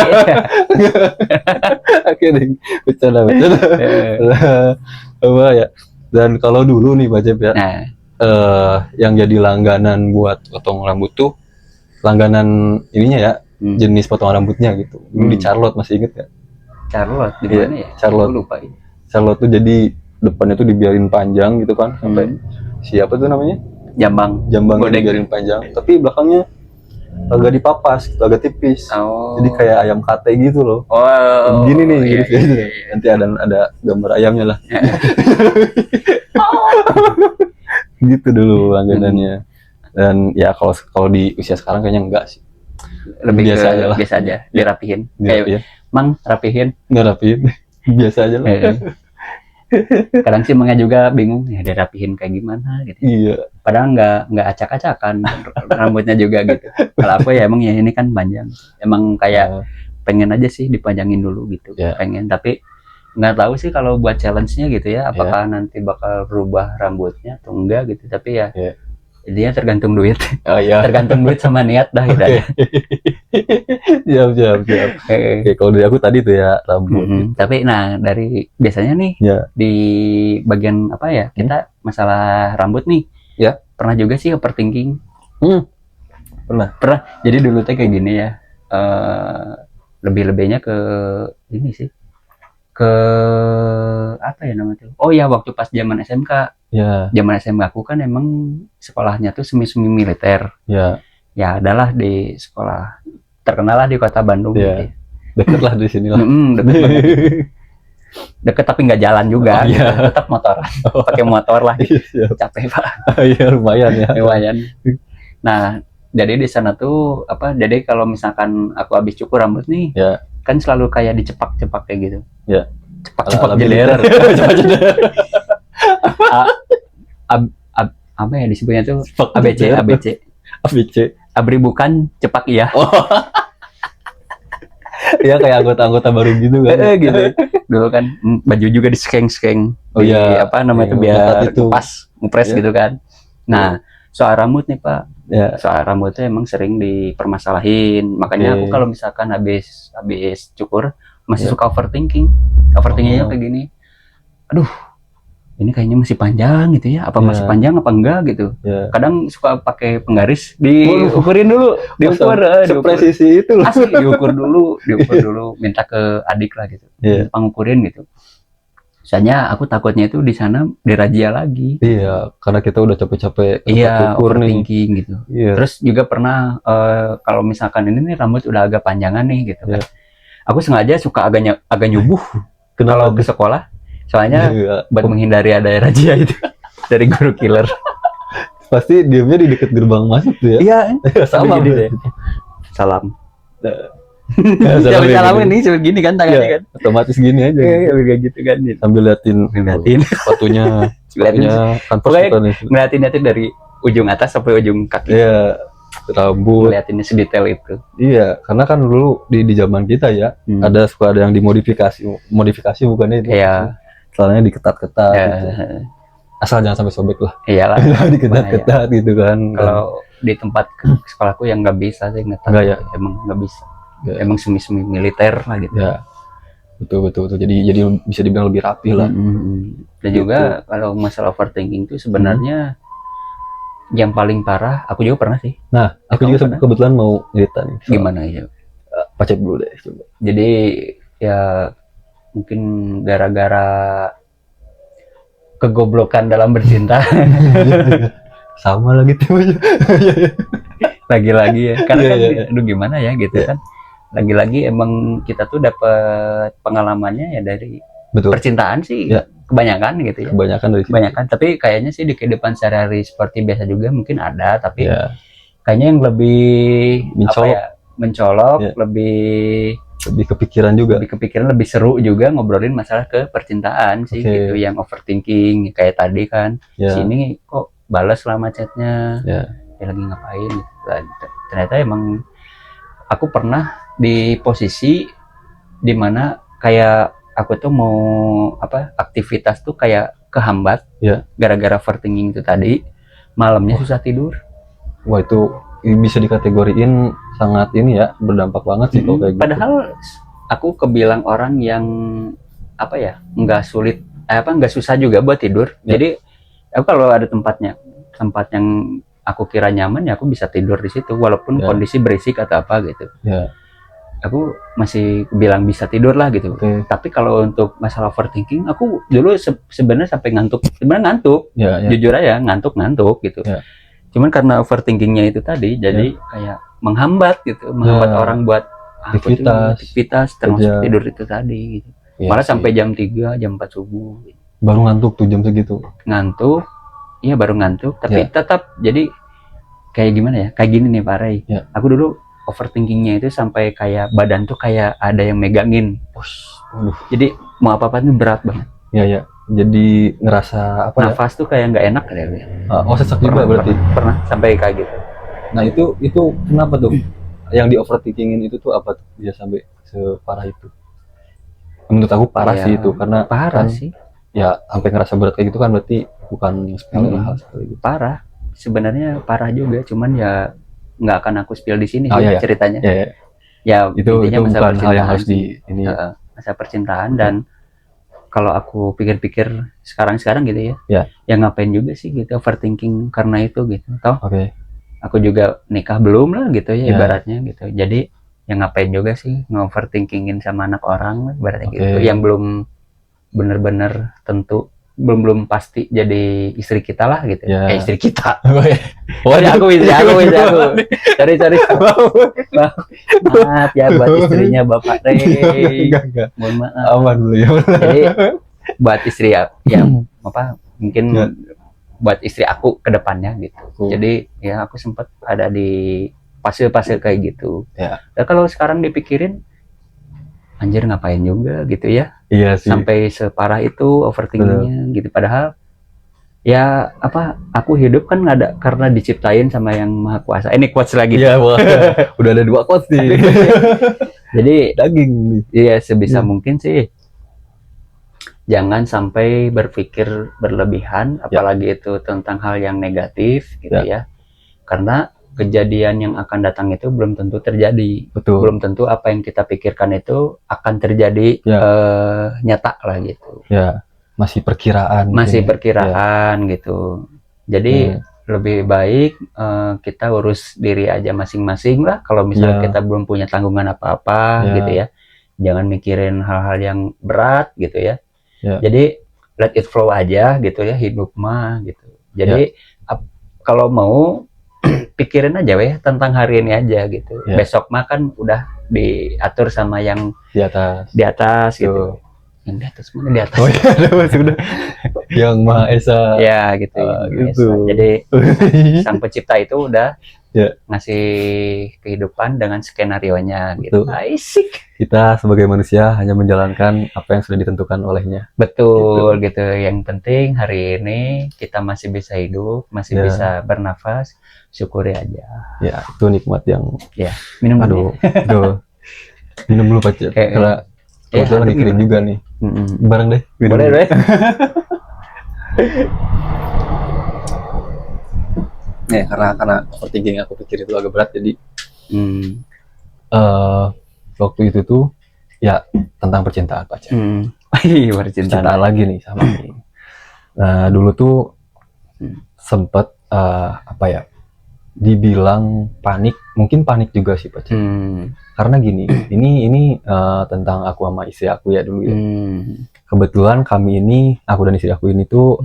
Kidding. Bercanda. Apa ya? Dan kalau dulu nih Pak Cep ya, Nah, yang jadi langganan buat potong rambut tuh langganan ininya ya, jenis potongan rambutnya gitu. Dulu di Charlotte, masih inget nggak? Charlotte di Iya, mana ya? Charlotte. Aku lupa. Charlotte tuh jadi depannya tuh dibiarin panjang gitu kan sampai siapa tuh namanya? Jambang. Jambangnya Godek. dibiarin panjang, tapi belakangnya agak dipapas, gitu, agak tipis. Oh. Jadi kayak ayam kate gitu loh. Oh. Gini nih, iya, gitu. iya, iya. Nanti ada gambar ayamnya lah. Gitu dulu langganannya. Dan ya kalau di usia sekarang kayaknya enggak sih. Lebih Biasa ke aja lah. biasa aja, dirapihin. Iya, Kayak Mang rapihin. nggak rapiin. Biasa aja lah. Kadang sih Mangnya juga bingung ya dirapihin kayak gimana gitu. Iya. Padahal nggak acak-acakan rambutnya juga gitu. Kalau aku ya emang ya ini kan panjang. Emang kayak pengen aja sih dipanjangin dulu gitu. Ya. Pengen, tapi nggak tahu sih kalau buat challenge-nya gitu ya, apakah nanti bakal berubah rambutnya atau enggak gitu. Tapi ya Ya. intinya tergantung duit. Oh iya. Tergantung duit sama niat dah gitu aja. Siap. Oke, kalau dari aku tadi tuh ya rambut. Tapi nah dari biasanya nih Ya. di bagian apa ya, kita masalah rambut nih Ya. pernah juga sih overthinking. Pernah. Jadi dulu teh kayak gini ya, lebih-lebihnya ke ini sih, ke apa ya namanya tuh, oh ya waktu pas zaman SMK. Ya. Zaman SMK aku kan emang sekolahnya tuh semi-semi militer. Ya. Ya adalah di sekolah terkenal lah di kota Bandung. Ya. Gitu. Deket lah di sini lah. Deket banget. Deket tapi nggak jalan juga. Oh, iya. Tetap motoran. Pakai motor lah. Siap. Capek Pak. Iya, lumayan ya. Lumayan. Nah, jadi di sana tuh apa? Jadi kalau misalkan aku habis cukur rambut nih, Ya. kan selalu kayak dicepak-cepak kayak gitu. Ya. Cepak-cepak Ala jeder. Cepak jeder. Apa ya disebutnya tuh? Cepak ABC, jeder. ABC. ABC. Abri bukan, cepak iya. Oh. Ya kayak anggota-anggota baru gitu kan. gitu. Dulu kan baju juga di skeng-skeng. Oh iya. Apa namanya itu Yang biar ngetat itu. pas ngepres Iya. gitu kan. Nah, soal rambut nih Pak. Ya. Soal rambutnya emang sering dipermasalahin. Makanya Oke. aku kalau misalkan habis cukur masih Ya. suka overthinking. Overthinkingnya Oh. kayak gini. Aduh, ini kayaknya masih panjang gitu ya. Apa Ya. masih panjang apa enggak gitu. Ya. Kadang suka pakai penggaris, diukurin dulu, diukur, Sepresisi itu loh. asli diukur dulu, minta ke adik lah gitu, Iya. pengukurin gitu. Soalnya aku takutnya itu di sana dirazia lagi. Iya, karena kita udah capek-capek Iya, ukur nih. overthinking gitu. Iya. Terus juga pernah kalau misalkan ini nih rambut udah agak panjangan nih gitu kan. Iya. Aku sengaja suka agak nyubuh kalau Kenapa? ke sekolah. Soalnya Iya. buat menghindari ada razia itu dari guru killer. Pasti diamnya di dekat gerbang masuk tuh ya. Iya, Sama gini berarti. deh. Salam. Ya, Jangan kayak salamin gini. nih, seperti gini kan tangannya Iya, kan. otomatis gini aja. Kayak gitu kan. Sambil liatin Ngeliatin. sepatunya kan Pokoknya nih. ngeliatin dari ujung atas sampai ujung kaki. Iya, rambut. Ngeliatinnya sedetail itu. Iya, karena kan dulu di zaman kita ya, suka ada yang dimodifikasi bukannya itu. Iya. Soalnya diketat-ketat Ya, gitu. Asal jangan sampai sobek lah. iyalah. Diketat-ketat gitu kan. Kalau di tempat sekolahku yang nggak bisa sih ngetat. Nggak ya? Emang nggak bisa. Nggak. Emang semi militer lah gitu. Ya. Betul. Jadi bisa dibilang lebih rapi lah. Dan juga kalau masalah overthinking itu sebenarnya yang paling parah, aku juga pernah sih. Nah, aku Kamu juga pernah? kebetulan mau cerita nih. Gimana ya? Pacet dulu deh coba. Jadi ya mungkin gara-gara kegoblokan dalam bercinta Sama lagi temanya. lagi-lagi ya. Karena kan Iya. aduh gimana ya gitu Iya. kan. Lagi-lagi emang kita tuh dapat pengalamannya ya dari Betul. percintaan sih. Iya. Kebanyakan gitu ya. Kebanyakan dari situ. Kebanyakan, tapi kayaknya sih di kehidupan sehari-hari seperti biasa juga mungkin ada, tapi Ya, kayaknya yang lebih Mencolok. mencolok, Iya. lebih kepikiran juga. kepikiran, lebih seru juga ngobrolin masalah ke percintaan sih Oke. gitu, yang overthinking kayak tadi kan. Ya. Sini kok balas lama chatnya, Ya. dia lagi ngapain gitu. Dan ternyata emang aku pernah di posisi dimana kayak aku tuh mau aktivitas tuh kayak kehambat Ya. gara-gara overthinking itu tadi, malamnya susah tidur. Wah, itu bisa dikategoriin sangat ini ya, berdampak banget sih kalau kayak gitu. Padahal aku kebilang orang yang nggak sulit, nggak susah juga buat tidur. Ya. Jadi aku kalau ada tempat yang aku kira nyaman ya aku bisa tidur di situ walaupun Ya. kondisi berisik atau apa gitu. Ya. Aku masih bilang bisa tidur lah gitu. Oke. Tapi kalau untuk masalah overthinking, aku dulu sebenarnya sampai ngantuk. Sebenarnya ngantuk, Ya. jujur aja ngantuk gitu. Ya. Cuman karena overthinkingnya itu tadi, jadi kayak menghambat gitu, menghambat Ya. orang buat aktivitas termasuk Kerja. tidur itu tadi. Gitu. Ya Malah sih. sampai jam 3, jam 4 subuh. Baru ngantuk tuh jam segitu. Ngantuk, iya baru ngantuk, tapi Ya. tetap jadi kayak gimana ya? Kayak gini nih Pak Ray. Ya. Aku dulu overthinkingnya itu sampai kayak badan tuh kayak ada yang megangin. Waduh. Jadi mau apa-apa tuh berat banget. Ya. Jadi ngerasa apa ya? Nafas tuh kayak nggak enak kayaknya. Oh, sesak juga berarti. Pernah sampai kayak gitu. Nah, itu kenapa tuh? Yang di overthinkingin itu tuh apa tuh? Bisa sampai separah itu. Menurut aku parah Ya, sih itu, karena parah kan, sih. ya sampai ngerasa berat kayak gitu kan berarti bukan yang sepele lah hal seperti itu. Parah. Sebenarnya parah juga, cuman ya nggak akan aku spill di sini Oh, sih iya. ceritanya. Ya. Ya Itu intinya masalah bukan hal yang harus sih. di ini. Masa percintaan. Dan kalau aku pikir-pikir sekarang gitu Ya. ya ngapain juga sih gitu overthinking karena itu gitu. Toh Oke. aku juga nikah belum lah gitu ya Ya. ibaratnya gitu. Jadi yang ngapain juga sih nge-overthinkingin sama anak orang ibaratnya Oke. gitu, yang belum bener-bener tentu, belum pasti jadi istri kita lah gitu. Ya. Istri kita. Waduh, Istri aku. Cari. Maaf ya buat istrinya Bapak Rey. Enggak. Mohon maaf. Aman dulu ya. Jadi buat istri ya mungkin Ya. buat istri aku ke depannya gitu. Jadi ya aku sempat ada di fase-fase kayak gitu. Ya. Dan kalau sekarang dipikirin, anjir ngapain juga gitu ya. Iya sih. Sampai separah itu overthinkingnya gitu. Padahal ya aku hidup kan ada karena diciptain sama yang maha kuasa. Ini quotes lagi. Iya, wah. Udah ada 2 quotes nih. Jadi daging nih. iya sebisa Iya. mungkin sih jangan sampai berpikir berlebihan, apalagi itu tentang hal yang negatif gitu ya. Karena kejadian yang akan datang itu belum tentu terjadi. Betul. Belum tentu apa yang kita pikirkan itu akan terjadi Ya. nyata lah gitu. Ya, masih perkiraan. Masih mungkin. perkiraan gitu. Jadi lebih baik kita urus diri aja masing-masing lah. Kalau misalnya Ya. kita belum punya tanggungan apa-apa Ya. gitu ya. Jangan mikirin hal-hal yang berat gitu ya. Ya. Jadi let it flow aja gitu ya, hidup mah gitu. Jadi kalau mau pikirin aja weh tentang hari ini aja gitu. Ya. Besok mah kan udah diatur sama yang Di atas. di atas gitu. Tuh. Yang di atas mana di atas? Oh iya, ada sudah. Yang Maha Esa. Ya gitu. Gitu. Jadi sang pencipta itu udah Ya. ngasih kehidupan dengan skenario-nya gitu. Betul. Asik. Kita sebagai manusia hanya menjalankan apa yang sudah ditentukan olehnya. Betul gitu. Yang penting hari ini kita masih bisa hidup, masih Ya. bisa bernafas, syukuri aja. Ya, itu nikmat yang Minum aduh, minum dulu Pak. Karena kebetulan lagi kering juga nih. Bareng deh. minum Boleh dulu. deh. Ya, karena overthinking aku pikir itu agak berat, jadi Hmm. waktu itu tuh ya tentang percintaan Pak. Percintaan lagi nih sama nih. Nah, dulu tuh sempet apa ya, dibilang panik, mungkin panik juga sih Pak. Karena gini, ini tentang aku sama istri aku ya dulu ya. Kebetulan kami ini, aku dan istri aku ini tuh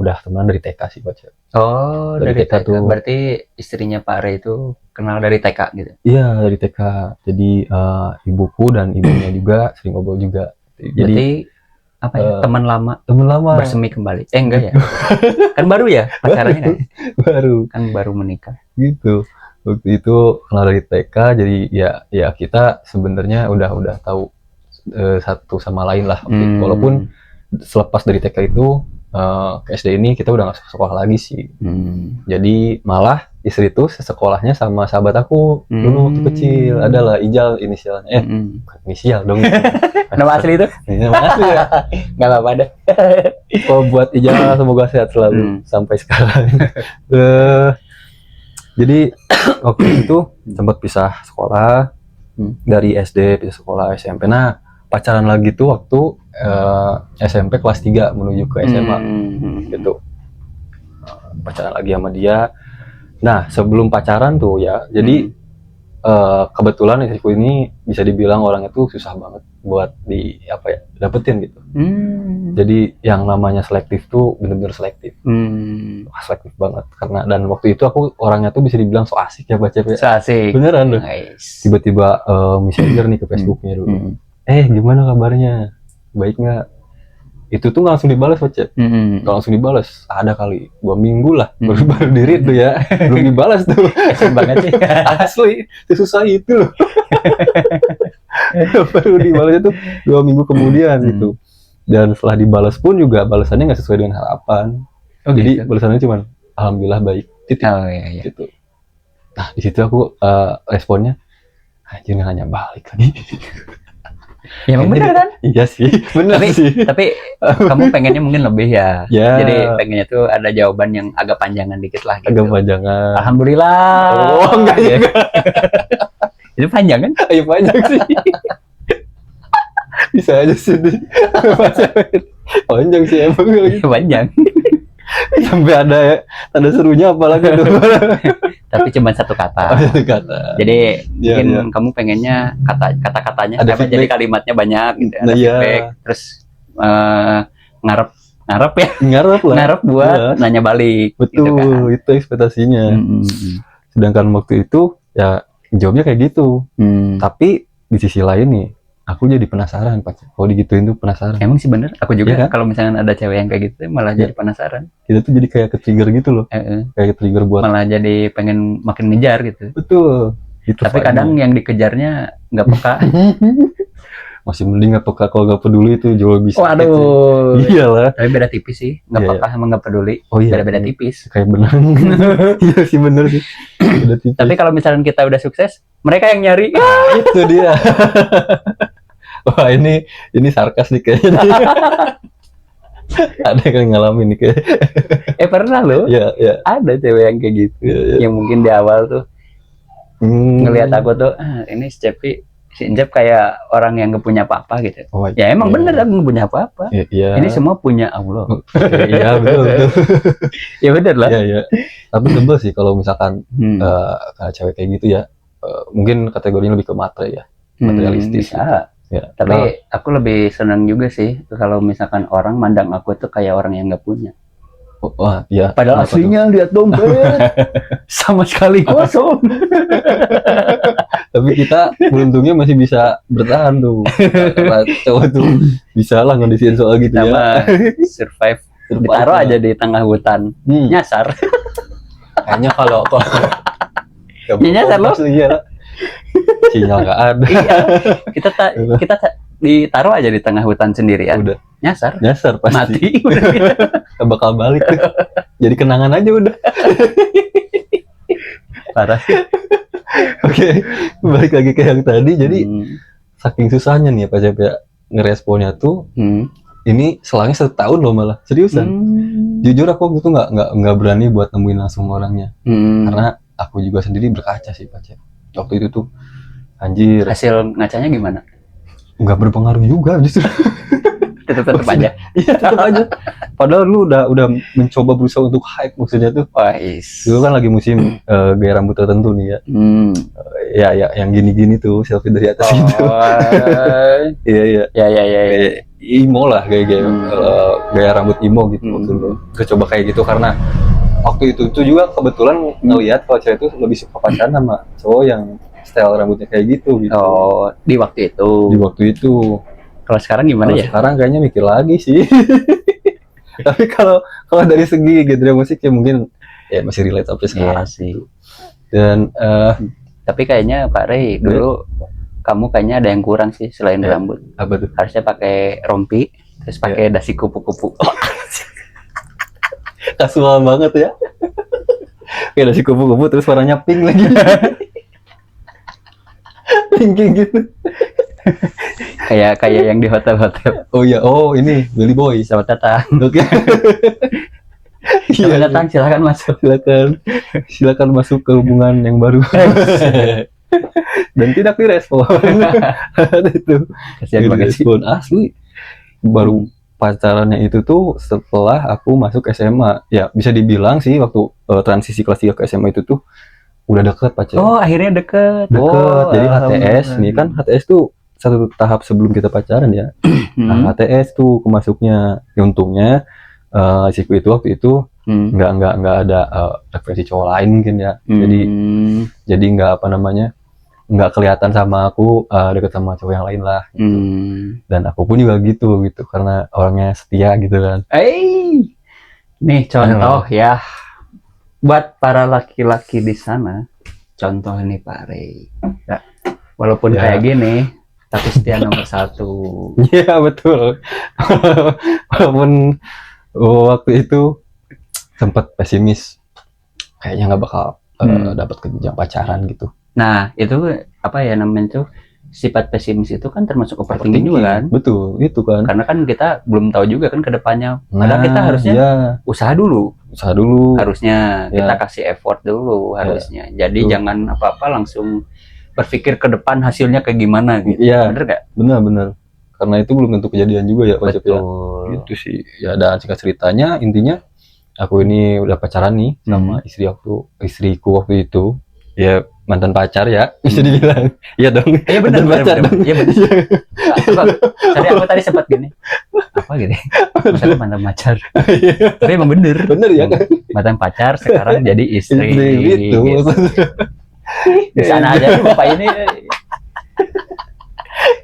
udah temenan dari TK sih Pak. Oh, Dari dari TK TK. tuh. Berarti istrinya Pak Re itu kenal dari TK gitu. Iya, dari TK. Jadi ibuku dan ibunya juga sering ngobrol juga. Jadi Berarti apa ya? Teman lama temen lama bersemi kembali. Enggak ya? Kan baru ya pacarannya kan? baru Kan baru menikah. gitu. Waktu itu kenal dari TK, jadi ya kita sebenarnya udah tahu satu sama lain lah. Walaupun selepas dari TK itu ke SD ini kita udah nggak sekolah lagi sih. Jadi malah istri itu sekolahnya sama sahabat aku dulu waktu kecil. Adalah Ijal inisialnya. Bukan inisial dong. Nama asli itu? Nama asli ya. Nggak apa-apa deh. Oh, buat Ijal semoga sehat selalu sampai sekarang. Jadi waktu itu sempat pisah sekolah, dari SD pisah sekolah SMP. Nah, pacaran lagi tuh waktu SMP kelas 3 menuju ke SMA gitu. Pacaran lagi sama dia. Nah, sebelum pacaran tuh ya, jadi kebetulan istriku ini bisa dibilang orangnya tuh susah banget buat dapetin gitu. Jadi yang namanya selektif tuh bener-bener selektif. Selektif banget karena dan waktu itu aku orangnya tuh bisa dibilang so asik ya baca So asik. beneran loh. Nice. Tiba-tiba messenger nih ke Facebooknya dulu. Gimana kabarnya? Baik nggak? Itu tuh nggak langsung dibalas baca. Nggak langsung dibalas. Ada kali 2 minggu lah baru diri tuh ya. Belum dibalas tuh. Asik banget sih. Asli, susah itu loh. Baru dibalas itu 2 minggu kemudian gitu. Dan setelah dibalas pun juga balasannya nggak sesuai dengan harapan. Jadi balasannya cuma alhamdulillah baik. Titik. Oh iya. Gitu. Nah di situ aku responnya, anjir nggak nanya balik lagi. Ya emang bener kan? Iya sih, bener sih. Tapi kamu pengennya mungkin lebih ya. Ya. Jadi pengennya tuh ada jawaban yang agak panjangan dikit lah gitu. Agak panjangan. Alhamdulillah. Oh enggak ya. Itu panjang kan? Ayo panjang sih. Bisa aja sih. Panjang sih emang lagi. Panjang. Sampai ada ya, tanda serunya apalagi tuh. Tapi cuma satu kata. Satu kata. Jadi Ya, mungkin ya. kamu pengennya kata-katanya Ada apa, jadi feedback. kalimatnya banyak gitu. Ada Nah, iya. feedback. Terus ngarep ya. Ngarep lah. Ngarep buat Iya. nanya balik. Betul, Gitu kan. itu ekspektasinya. Sedangkan waktu itu ya jawabnya kayak gitu. Tapi di sisi lain nih, aku jadi penasaran Pak. Kalau digituin tuh penasaran. Emang sih bener. Aku juga Iya kan? kalau misalnya ada cewek yang kayak gitu malah Iya. jadi penasaran. Kita tuh jadi kayak ke-trigger gitu loh. Kayak ke-trigger buat Malah jadi pengen makin ngejar gitu. betul. Itu Tapi kadang yang dikejarnya nggak peka. masih mending nggak peka, kalau nggak peduli itu jauh lebih sakit sih. Waduh. betul. Iyalah. Tapi beda tipis sih, nggak Iya, peka sama nggak peduli. Oh iya. Beda-beda tipis. Kayak benang. Iya sih bener sih. Udah tipis. Tapi kalau misalnya kita udah sukses, mereka yang nyari. Itu dia. Wah ini sarkas nih kayaknya. Ada yang ngalamin nih kayak. Pernah loh. Ya ya. Ada cewek yang kayak gitu. Ya, ya. Yang mungkin di awal tuh ngelihat aku tuh, ini si Injep kayak orang yang gak punya apa-apa gitu. Oh, Ya emang bener aku gak punya apa-apa. Iya. Ini semua punya Allah. Iya betul. Ya bener lah. Iya iya. Tapi sebel sih kalau misalkan kayak cewek kayak gitu ya. Mungkin kategorinya lebih ke matre ya. Materialistis. Bisa. Ya. Tapi aku lebih senang juga sih kalau misalkan orang mandang aku tuh kayak orang yang gak punya. Wah, iya. Padahal Kenapa aslinya lihat dompet sama sekali kosong. Tapi kita beruntungnya masih bisa bertahan tuh. Karena cowok tuh bisa lah ngondisiin soal gitu Sama ya. survive. Ditaruh aja di tengah hutan. Nyasar. Kayaknya kalau Ya, nyasar loh. Iya. Sinyal nggak ada. Iya. Kita ditaruh aja di tengah hutan sendirian. Udah Nyasar. nyasar pasti. Mati. Udah gitu. Nggak bakal balik tuh. Jadi kenangan aja udah. Parah. Oke, balik lagi ke yang tadi. Jadi saking susahnya nih Pak Cep ya ngeresponnya tuh. Ini selangnya 1 tahun loh malah. Seriusan. Jujur aku waktu itu nggak berani buat nemuin langsung orangnya. Karena aku juga sendiri berkaca sih Pak Cep. Waktu itu tuh anjir. Hasil ngacanya gimana? Nggak berpengaruh juga justru. Tetap aja. Iya tetap aja. Padahal lu udah mencoba berusaha untuk hype maksudnya tuh. Dulu kan lagi musim gaya rambut tertentu nih ya. Ya yang gini-gini tuh selfie dari atas itu. Iya. Kayak emo lah gaya rambut emo gitu waktu dulu. Gue coba kayak gitu karena waktu itu tuh juga kebetulan ngelihat kalau cewek itu lebih suka pacaran sama cowok yang style rambutnya kayak gitu. Oh, di waktu itu. Di waktu itu. Kalau sekarang gimana ya? Sekarang kayaknya mikir lagi sih. Tapi kalau dari segi genre musik ya mungkin ya masih relate sampai sekarang. Iya sih. Dan tapi kayaknya Pak Rey dulu kamu kayaknya ada yang kurang sih selain rambut. Apa tuh? Harusnya pakai rompi, terus pakai dasi kupu-kupu. Kasual banget ya. Kayak dasi kupu-kupu terus warnanya pink lagi. Pink gitu. kayak yang di hotel-hotel. Oh iya, ini Billy Boy. Selamat datang. Oke. Selamat datang, silakan masuk. Silakan masuk ke hubungan yang baru. Dan tidak direspon. Itu. Kasihan banget sih. Asli. Baru pacarannya itu tuh setelah aku masuk SMA. Ya, bisa dibilang sih waktu transisi kelas 3 ke SMA itu tuh udah deket pacaran. Oh, akhirnya deket. Jadi HTS nih kan HTS tuh satu tahap sebelum kita pacaran ya. Nah, HTS tuh kemasuknya. Untungnya siku itu waktu itu nggak ada referensi cowok lain mungkin ya. Jadi nggak nggak kelihatan sama aku deket sama cowok yang lain lah. Gitu. Dan aku pun juga gitu karena orangnya setia gitu kan. Nih contoh ya buat para laki-laki di sana. Contoh nih Pak Rey. Ya. Walaupun kayak gini, tapi setia nomor 1. Iya betul. Walaupun waktu itu sempat pesimis, kayaknya nggak bakal dapat ke jenjang pacaran gitu. Nah itu apa ya namanya tuh sifat pesimis itu kan termasuk overthinking juga kan? Betul, itu kan. Karena kan kita belum tahu juga kan ke depannya. Padahal kita harusnya usaha dulu. Harusnya kita kasih effort dulu harusnya. Jadi jangan apa-apa langsung berpikir ke depan hasilnya kayak gimana gitu. Iya. Bener nggak? Benar. Karena itu belum tentu kejadian juga ya Pak Cep ya. Gitu sih. Ya dan singkat ceritanya intinya aku ini udah pacaran nih sama istriku waktu itu. Ya mantan pacar ya bisa dibilang. Iya dong. Iya benar. Iya benar. Tadi aku tadi sempat gini. Apa gitu? Masalah mantan pacar. Tapi emang bener ya kan. Mantan pacar sekarang jadi istri. Itu. Gitu. Di sana aja Bapak ini.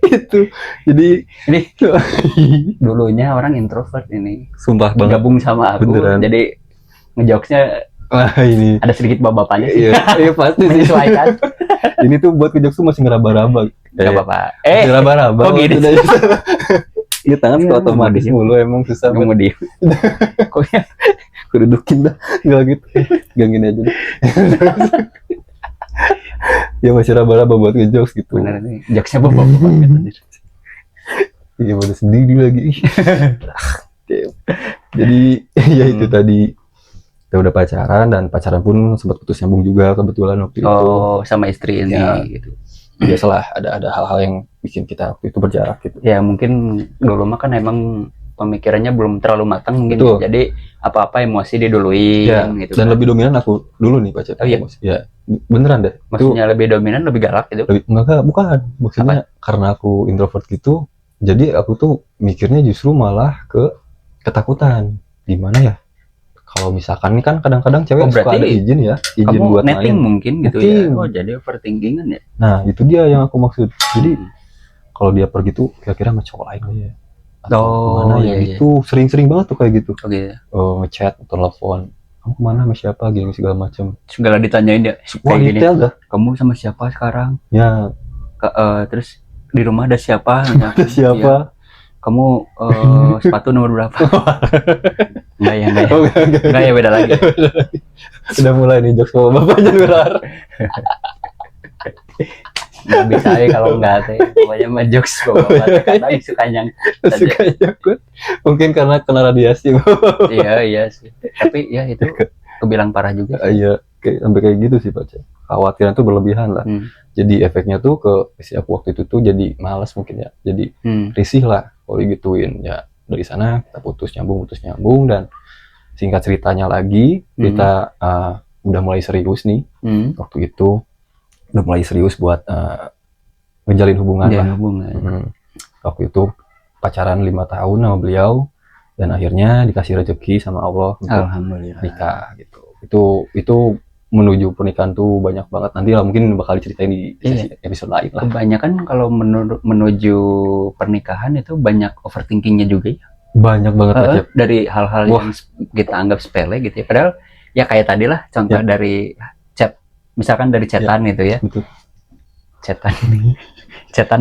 Itu. Jadi ini dulunya orang introvert ini. Sumpah banget. Gabung sama aku. Beneran. Jadi ngejokesnya ini ada sedikit bapak-bapaknya sih. Iya pasti menyesuaikan. Ini tuh buat ngejokes tuh masih ngeraba-raba. Enggak apa-apa. Ngeraba-raba. Oh gini. Iya, tangan Iya, suka otomatis ngemudi. mulu, emang susah banget. Ngemudi. Kok ya? Kedudukin dah, nggak gitu, gangin aja deh. Ya masih raba-raba buat ngejokes gitu. Bener nih. Jokesnya bapak-bapak gitu, anjir. Iya, pada sendiri lagi. Damn. Jadi ya itu tadi, kita udah pacaran, dan pacaran pun sempat putus nyambung juga kebetulan waktu itu. Oh, sama istri ini Ya. gitu. Biasalah, ada hal-hal yang bikin kita waktu itu berjarak gitu. Ya mungkin dulu mah kan emang pemikirannya belum terlalu matang mungkin. Betul. Ya. Jadi apa-apa emosi diduluin Ya, gitu. dan kan. lebih dominan aku dulu nih pacar. Oh, iya? Ya, beneran deh. Maksudnya lebih dominan, lebih galak gitu. Lebih, enggak, bukan. Maksudnya karena aku introvert gitu, jadi aku tuh mikirnya justru malah ke ketakutan. Gimana ya? Kalau misalkan ini kan kadang-kadang cewek Oh, suka berarti ada izin ya, izin Kamu buat netting main. mungkin gitu Netting. ya. Oh, jadi overthinkingan ya. Nah, itu dia yang aku maksud. Jadi kalau dia pergi tuh kira-kira sama cowok lain kali ya. Atau Oh, kemana ya iya, gitu. Sering-sering banget tuh kayak gitu. Oh gitu. Ngechat atau telepon. Kamu kemana sama siapa? Gini segala macam. Segala ditanyain ya. Wah, Kayak gini. detail dah. Kamu sama siapa sekarang? Ya, Terus di rumah ada siapa? ada siapa? Kamu sepatu nomor berapa? Enggak ya, enggak ya. Oh, enggak. Enggak ya, beda lagi. Udah mulai nih jokes sama bapaknya nular. Nggak bisa ya kalau enggak teh. Pokoknya mah jokes bapak kadang suka nyangkut aja. Suka nyangkut. Mungkin karena kena radiasi. Iya sih. Tapi ya itu kebilang parah juga. Iya, sampai kayak gitu sih Pak. Khawatiran tuh berlebihan lah. Jadi efeknya tuh ke si aku waktu itu tuh jadi malas mungkin ya. Jadi risih lah kalau digituin ya. Dari sana kita putus nyambung, dan singkat ceritanya lagi kita udah mulai serius nih. Waktu itu udah mulai serius buat ngejalin hubungan lah. Waktu itu pacaran 5 tahun sama beliau, dan akhirnya dikasih rezeki sama Allah untuk Alhamdulillah. nikah gitu. Itu menuju pernikahan tuh banyak banget, nanti lah mungkin bakal diceritain di episode lain lah. Kebanyakan kalau menuju pernikahan itu banyak overthinkingnya juga ya. Banyak banget aja. Dari hal-hal yang kita anggap sepele gitu ya. Padahal ya kayak tadi lah contoh dari chat, misalkan dari chatan gitu ya. Betul. Chatan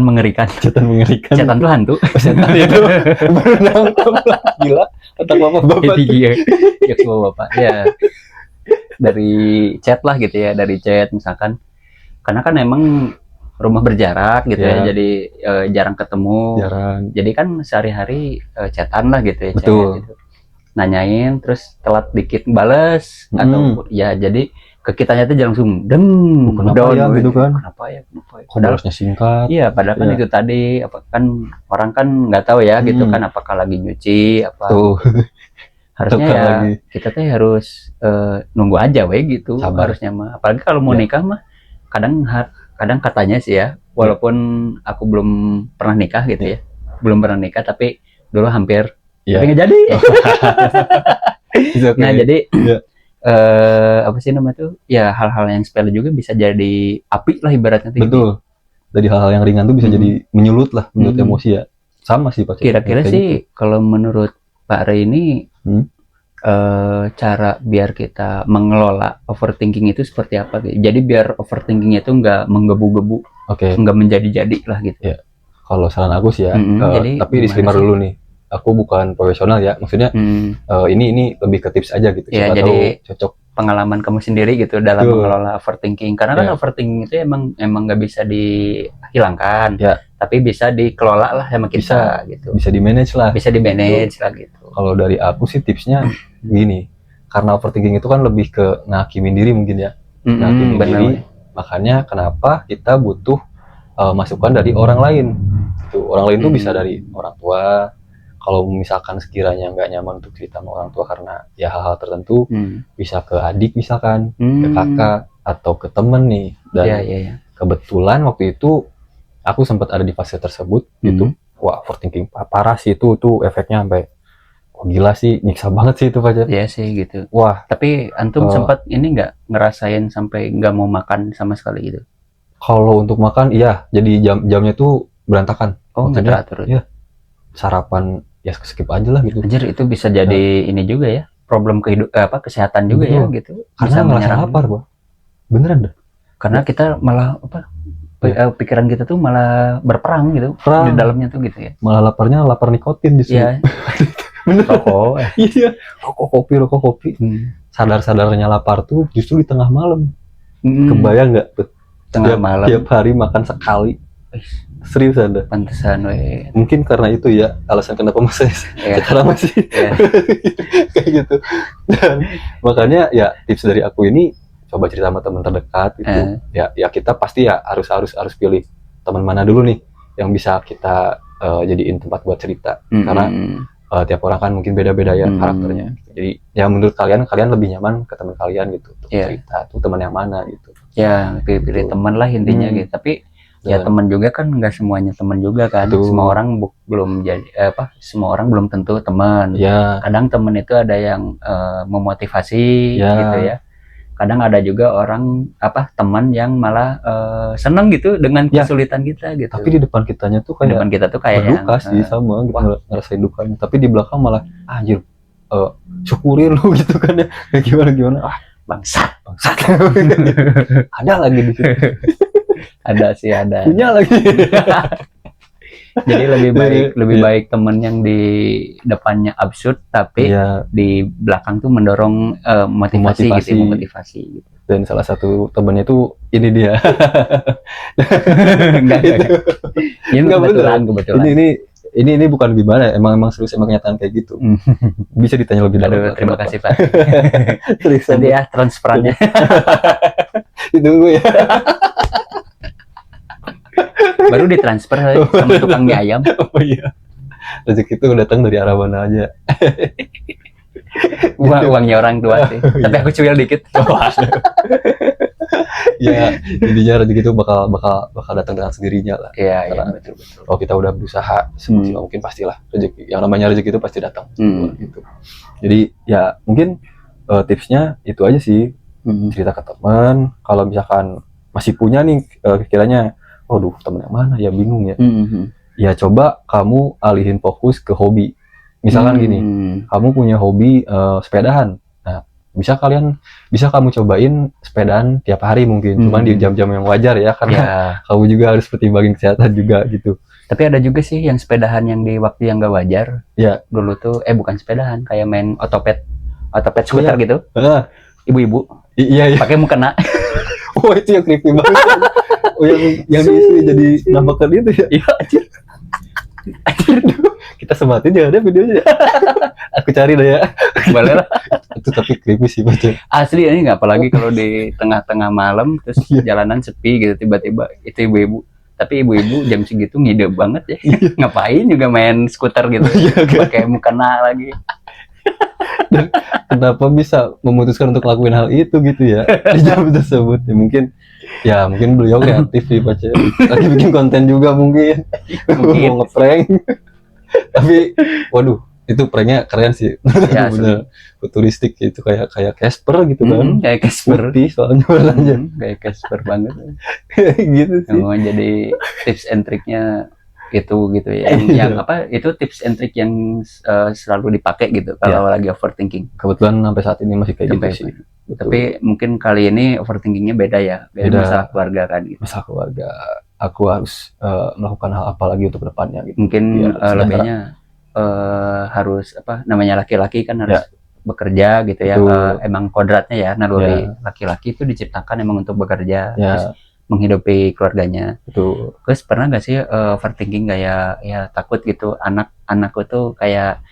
mengerikan. Chatan mengerikan. Chatan tuh hantu. Chatan itu berenang gila. Otak bapak. Iya. Ya bapak. Ya. Dari chat lah gitu ya, dari chat misalkan. Karena kan emang rumah berjarak gitu ya, jadi jarang ketemu. Jadi kan sehari-hari chatan lah gitu ya. Betul. Chat, gitu. Nanyain terus telat dikit bales atau ya jadi ke kitanya tuh langsung kenapa ya gitu kan? Kenapa ya? Padahal singkat. Iya, padahal kan itu tadi apa kan orang kan nggak tahu ya gitu kan, apakah lagi nyuci apa. Harusnya ya kita tuh harus nunggu aja gitu. Sabar. Harusnya mah. Apalagi kalau mau nikah mah kadang katanya sih ya, walaupun aku belum pernah nikah gitu ya. Belum pernah nikah tapi dulu hampir tapi nggak jadi. Nah, jadi apa sih namanya tuh? Ya hal-hal yang sepele juga bisa jadi api lah ibaratnya tuh. Betul. Dari hal-hal yang ringan tuh bisa jadi menyulut lah, menyulut emosi ya. Sama sih Pak. Kira-kira sih kalau menurut Pak Rey ini cara biar kita mengelola overthinking itu seperti apa gitu. Jadi biar overthinkingnya itu nggak menggebu-gebu, nggak menjadi-jadi lah gitu. Ya. Kalau saran aku sih ya, tapi disclaimer dulu nih, aku bukan profesional ya, maksudnya ini lebih ke tips aja gitu. Ya, jadi cocok pengalaman kamu sendiri gitu dalam mengelola overthinking. Karena kan overthinking itu emang nggak bisa dihilangkan, tapi bisa dikelola lah sama kita gitu. Bisa di manage lah. Bisa di manage lah gitu. Kalau dari aku sih tipsnya gini, karena overthinking itu kan lebih ke ngakimin diri mungkin ya, ngakimin diri. Makanya kenapa kita butuh masukan dari orang lain. Orang lain tuh bisa dari orang tua. Kalau misalkan sekiranya nggak nyaman untuk cerita sama orang tua karena ya hal-hal tertentu, bisa ke adik misalkan, ke kakak atau ke temen nih. Dan kebetulan waktu itu aku sempat ada di fase tersebut gitu. Wah, overthinking parah sih itu efeknya sampai gila sih, nyiksa banget sih itu Pak. Iya sih gitu. Wah, tapi antum sempat ini nggak ngerasain sampai nggak mau makan sama sekali gitu? Kalau untuk makan iya, jadi jamnya tuh berantakan. Oh, nggak teratur. Iya. Sarapan ya skip aja lah gitu. Anjir, itu bisa jadi ini juga ya, problem kesehatan juga ya gitu. Karena ngerasa lapar, Bang. Beneran dah. Karena kita malah pikiran kita tuh malah berperang gitu Perang. di dalamnya tuh gitu ya. Malah lapar nikotин justru. Iya. Bener. Rokok. Iya, rokok kopi. Sadar-sadarnya lapar tuh justru di tengah malam. Kebayang nggak tuh? Tengah malam. Tiap hari makan sekali. Serius ada. Pantesan we. Mungkin karena itu ya alasan kenapa masih sekarang masih kayak gitu. Dan makanya ya tips dari aku ini coba cerita sama teman terdekat gitu. Ya kita pasti ya harus pilih teman mana dulu nih yang bisa kita jadiin tempat buat cerita. Karena tiap orang kan mungkin beda-beda ya karakternya. Jadi ya menurut kalian lebih nyaman ke teman kalian gitu untuk cerita tuh teman yang mana gitu. Ya pilih teman lah intinya gitu. Tapi ya teman juga kan nggak semuanya teman juga kan. Semua orang belum jadi semua orang belum tentu teman. Kadang teman itu ada yang memotivasi gitu ya. Kadang ada juga orang teman yang malah seneng gitu dengan kesulitan kita gitu. Tapi di depan kitanya tuh kayak depan kita tuh kayak berduka sih sama gitu, ngerasain dukanya. Tapi di belakang malah anjir syukurin lu gitu kan ya. Gimana bangsat. Ada lagi di situ. ada Punya lagi. Jadi lebih baik temen yang di depannya absurd tapi di belakang tuh mendorong motivasi. Gitu. Dan salah satu temennya tuh ini dia. Enggak. Ini kebetulan. Ini bukan gimana, emang serius, emang kenyataan kayak gitu. Bisa ditanya lebih dalam. Terima kasih Pak. Nanti ya transferannya. Ditunggu ya. Baru ditransfer sama tukang mie ayam. Oh iya. Rezeki itu datang dari arah mana aja. Uangnya orang tua sih. Tapi aku cuil dikit. Ya, intinya rezeki itu bakal datang dengan sendirinya lah. Iya, betul. Kalau kita udah berusaha semaksimal mungkin pastilah rezeki. Yang namanya rezeki itu pasti datang. Gitu. Jadi ya mungkin tipsnya itu aja sih. Cerita ke teman. Kalau misalkan masih punya nih kiranya waduh temen yang mana ya bingung ya. Ya coba kamu alihin fokus ke hobi. Misalkan gini, kamu punya hobi sepedahan. Nah, bisa kamu cobain sepedaan tiap hari mungkin. Cuman di jam-jam yang wajar ya karena kamu juga harus pertimbangin kesehatan juga gitu. Tapi ada juga sih yang sepedahan yang di waktu yang gak wajar. Ya. Dulu tuh bukan sepedahan, kayak main otopet skuter gitu. Ibu-ibu. Iya. Pakai mukena. Oh, itu yang creepy banget. Oh yang diisi jadi nampakan itu ya? Iya anjir. Kita sematin ya ada videonya. Aku cari dah ya. Boleh lah. Itu tapi creepy sih baca. Asli ini nggak, apalagi kalau di tengah-tengah malam terus jalanan sepi gitu tiba-tiba itu ibu-ibu. Tapi ibu-ibu jam segitu ngide banget ya. Ngapain juga main skuter gitu. Pakai mukena lagi. Dan kenapa bisa memutuskan untuk lakuin hal itu gitu ya di jam tersebut ya mungkin beliau kreatif sih baca lagi bikin konten juga mungkin. Mau ngeprank tapi waduh itu pranknya keren sih ya, bener futuristik gitu kayak Casper gitu kan kayak Casper putih soalnya warnanya kayak Casper banget gitu sih mau jadi tips and triknya itu gitu ya yang itu tips and trick yang selalu dipakai gitu kalau lagi overthinking. Kebetulan sampai saat ini masih kayak gitu sih. Tapi mungkin kali ini overthinkingnya beda ya, beda masalah keluarga kan gitu. Masalah keluarga, aku harus melakukan hal apa lagi untuk kedepannya gitu. Mungkin lebihnya harus namanya laki-laki kan harus bekerja gitu ya. Emang kodratnya ya naluri laki-laki itu diciptakan emang untuk bekerja. Terus menghidupi keluarganya. Betul. Terus pernah nggak sih overthinking kayak ya takut gitu anakku tuh kayak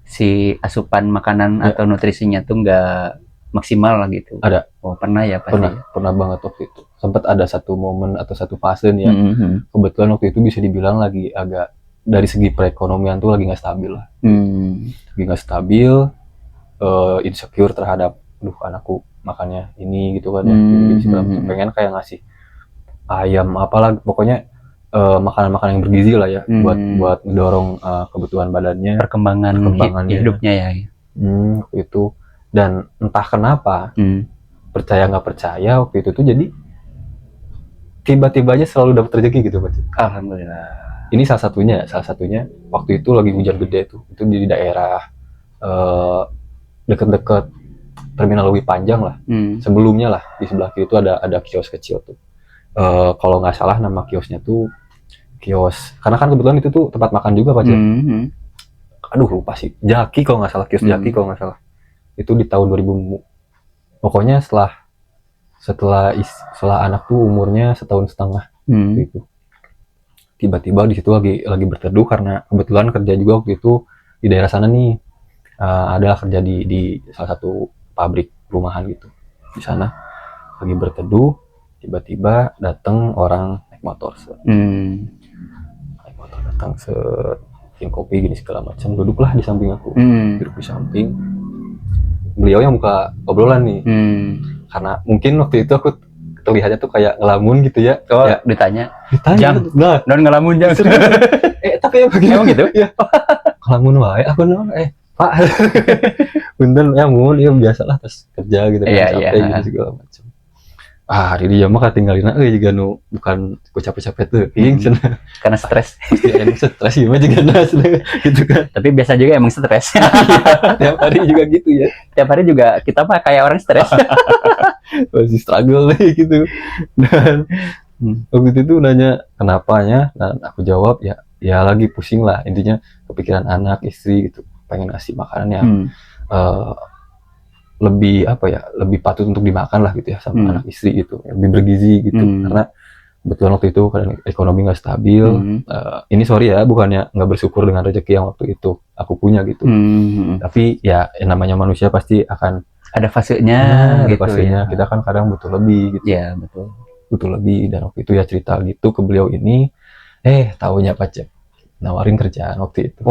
si asupan makanan atau nutrisinya tuh nggak maksimal lah gitu. Ada. Oh pernah ya pasti. Pernah banget waktu itu. Sempat ada satu momen atau satu fase nih ya. Kebetulan waktu itu bisa dibilang lagi agak dari segi perekonomian tuh lagi nggak stabil lah. Lagi nggak stabil, insecure terhadap anakku makannya ini gitu kan ya. Jadi pengen kayak ngasih ayam apalah pokoknya makanan-makanan yang bergizi lah ya buat mendorong kebutuhan badannya, perkembangan hidupnya ya. Itu dan entah kenapa percaya nggak percaya waktu itu tuh jadi tiba-tiba aja selalu dapat rezeki gitu Pak. Alhamdulillah. Ini salah satunya waktu itu lagi hujan gede tuh itu di daerah deket-deket terminal lebih panjang lah. Sebelumnya lah di sebelah kiri itu ada kios kecil tuh. Kalau nggak salah nama kiosnya tuh kios, karena kan kebetulan itu tuh tempat makan juga Pak Cil. Aduh lupa sih, Jaki kalau nggak salah, kios Jaki kalau nggak salah. Itu di tahun 2000. Pokoknya setelah anak tuh umurnya 1,5 tahun gitu. Tiba-tiba di situ lagi berteduh karena kebetulan kerja juga waktu itu di daerah sana nih. Adalah kerja di salah satu pabrik rumahan gitu. Di sana lagi berteduh, tiba-tiba datang orang naik motor. Naik motor datang bikin kopi gini segala macam, duduklah di samping aku. Duduk di samping. Beliau yang buka obrolan nih. Karena mungkin waktu itu aku terlihatnya tuh kayak ngelamun gitu ya. Ya, Ditanya. Jam. Nah, Non ngelamun jam. tapi emang gitu? Ya. Ngelamun wae aku non Pak. Punten ya mun, ya biasalah pas kerja gitu kan, capek gitu segala macam. Hari dia mah katinggalina juga nu bukan ku capek-capek tuh cenah. Karena stres. Pasti emang stres ya mah juga gitu kan. Tapi biasa juga emang stres. Tiap hari juga gitu ya. Tiap hari juga kita mah kayak orang stres. Masih struggle nih gitu. Dan waktu itu nanya kenapanya, dan aku jawab ya lagi pusing lah, intinya kepikiran anak, istri gitu, pengen ngasih makanan yang lebih patut untuk dimakan lah gitu ya sama anak istri gitu, lebih bergizi gitu. Karena kebetulan waktu itu keadaan ekonomi nggak stabil. Ini sorry ya, bukannya nggak bersyukur dengan rezeki yang waktu itu aku punya gitu. Tapi ya namanya manusia pasti akan ada fasenya gitu fasenya. Kita kan kadang butuh lebih gitu. Ya betul. Butuh lebih, dan waktu itu ya cerita gitu ke beliau ini. Taunya Pacek nawarin kerjaan waktu itu.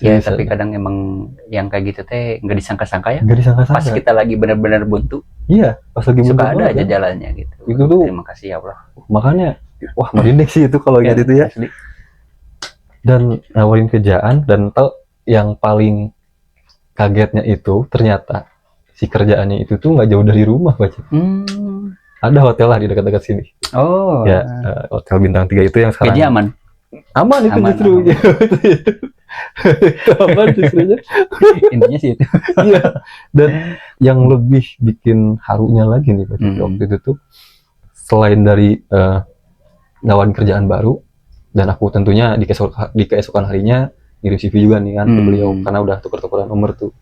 Ya, tapi kadang emang yang kayak gitu teh nggak disangka-sangka ya. Nggak disangka-sangka. Pas kita lagi benar-benar buntu. Iya, pas lagi buntu. Suka ada aja jalannya gitu. Itu tuh. Terima kasih ya Allah. Makanya, wah merinding sih itu kalau gitu ya. Asli. Dan nawarin kerjaan, dan tau yang paling kagetnya itu ternyata si kerjaannya itu tuh nggak jauh dari rumah Pacek. Ada hotel lah di dekat-dekat sini. Ya, hotel bintang 3 itu yang sekarang. Gaji aman. Aman itu justru. Aman justrunya. Intinya sih itu. Iya. Dan yang lebih bikin harunya lagi nih waktu itu tuh, selain dari nawarin kerjaan baru, dan aku tentunya di keesokan harinya ngirim CV juga nih kan ke beliau, karena udah tuker-tukeran nomor tuh.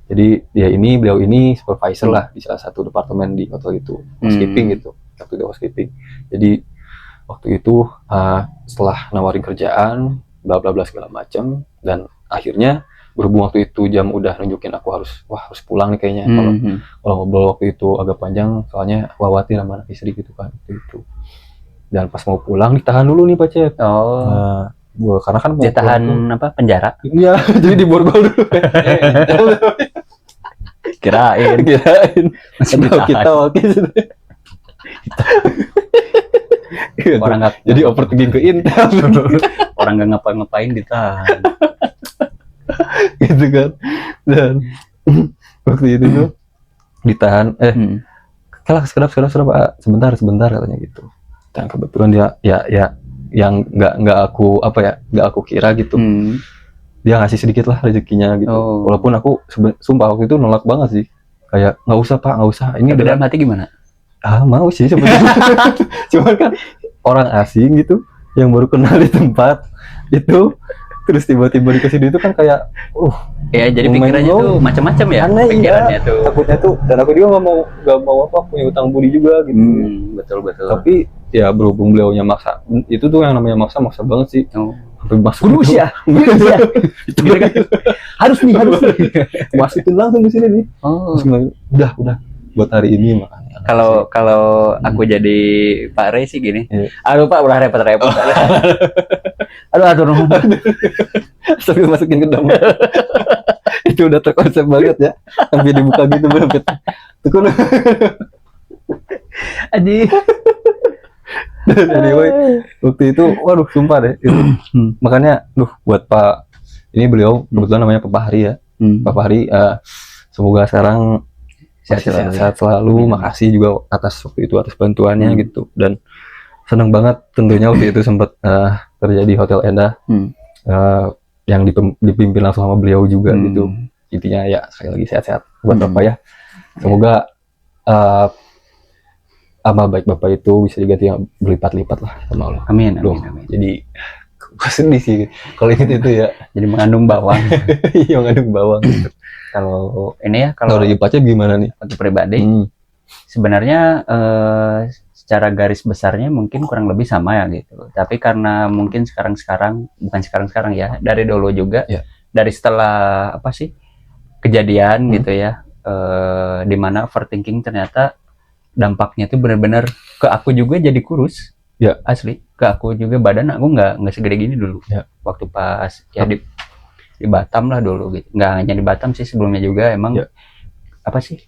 Jadi beliau ini supervisor lah di salah satu departemen di hotel itu, housekeeping gitu. Waktu itu housekeeping. Jadi waktu itu setelah nawarin kerjaan bla bla bla segala macam, dan akhirnya berhubung waktu itu jam udah nunjukin aku harus pulang nih kayaknya. Kalau ngobrol waktu itu agak panjang, soalnya khawatir sama anak istri gitu kan waktu itu. Dan pas mau pulang ditahan dulu nih Pacet. Karena kan ditahan penjara. Iya, jadi diborgol dulu. Kirain masih kita oke. Orang nggak, jadi overthinking ke Intel. orang nggak ngapa-ngapain ditahan. Gitu kan. Dan waktu itu tuh ditahan. Kalah sekedap Pak, sebentar katanya gitu. Dan kebetulan dia ya yang nggak aku kira gitu. Dia ngasih sedikit lah rezekinya gitu. Walaupun aku sumpah waktu itu nolak banget sih. Kayak nggak usah Pak, nggak usah. Ini dalam hati gimana? Mau sih sebenarnya. Cuman kan orang asing gitu yang baru kenal di tempat itu, terus tiba-tiba dikasih duit itu kan kayak ya jadi pikirannya tuh macam-macam ya. Aneh, pikirannya tuh takutnya tuh, dan aku juga nggak mau punya utang budi juga gitu. Betul. Tapi ya berhubung beliaunya maksa, itu tuh yang namanya maksa banget sih. Sampai masuk Kurus ya. Itu kan harus nih masukin langsung di sini nih. Udah buat hari ini makanya. Kalau aku jadi Pak Rey sih gini. Aduh Pak, udah repot-repot. Aduh Sambil masukin ke dalam. Itu udah terkonsep banget ya. Sampai dibuka gitu banget. Tukun. Aji. Dan anyway, waktu itu waduh sumpah deh itu. Makanya buat Pak, ini beliau kebetulan namanya Pak Fahri ya. Pak Fahri, semoga sekarang sehat selalu. Makasih juga atas waktu itu, atas bantuannya gitu. Dan senang banget tentunya waktu itu sempat kerja di Hotel Endah, yang dipimpin langsung sama beliau juga gitu. Intinya ya sekali lagi sehat-sehat buat Bapak ya. Semoga amal baik Bapak itu bisa diganti yang berlipat-lipat lah sama Allah. Amin, Loh, amin, amin. jadi gue sedih sih kalau inget itu ya. Jadi mengandung bawang. Yang ngaduk bawang. Kalau ini ya, Kalau kalau dari Pace gimana nih? untuk pribadi, Hmm. sebenarnya secara garis besarnya mungkin kurang lebih sama ya gitu. Tapi karena mungkin bukan sekarang ya, dari dulu juga, Ya. dari setelah apa sih kejadian gitu ya, dimana overthinking ternyata dampaknya tuh benar-benar ke aku juga jadi kurus. Ya. Asli, ke aku juga badan aku nggak segede gini dulu. Ya. Waktu pas ya di Batam lah dulu gitu. Nggak hanya di Batam sih, sebelumnya juga emang Ya. apa sih?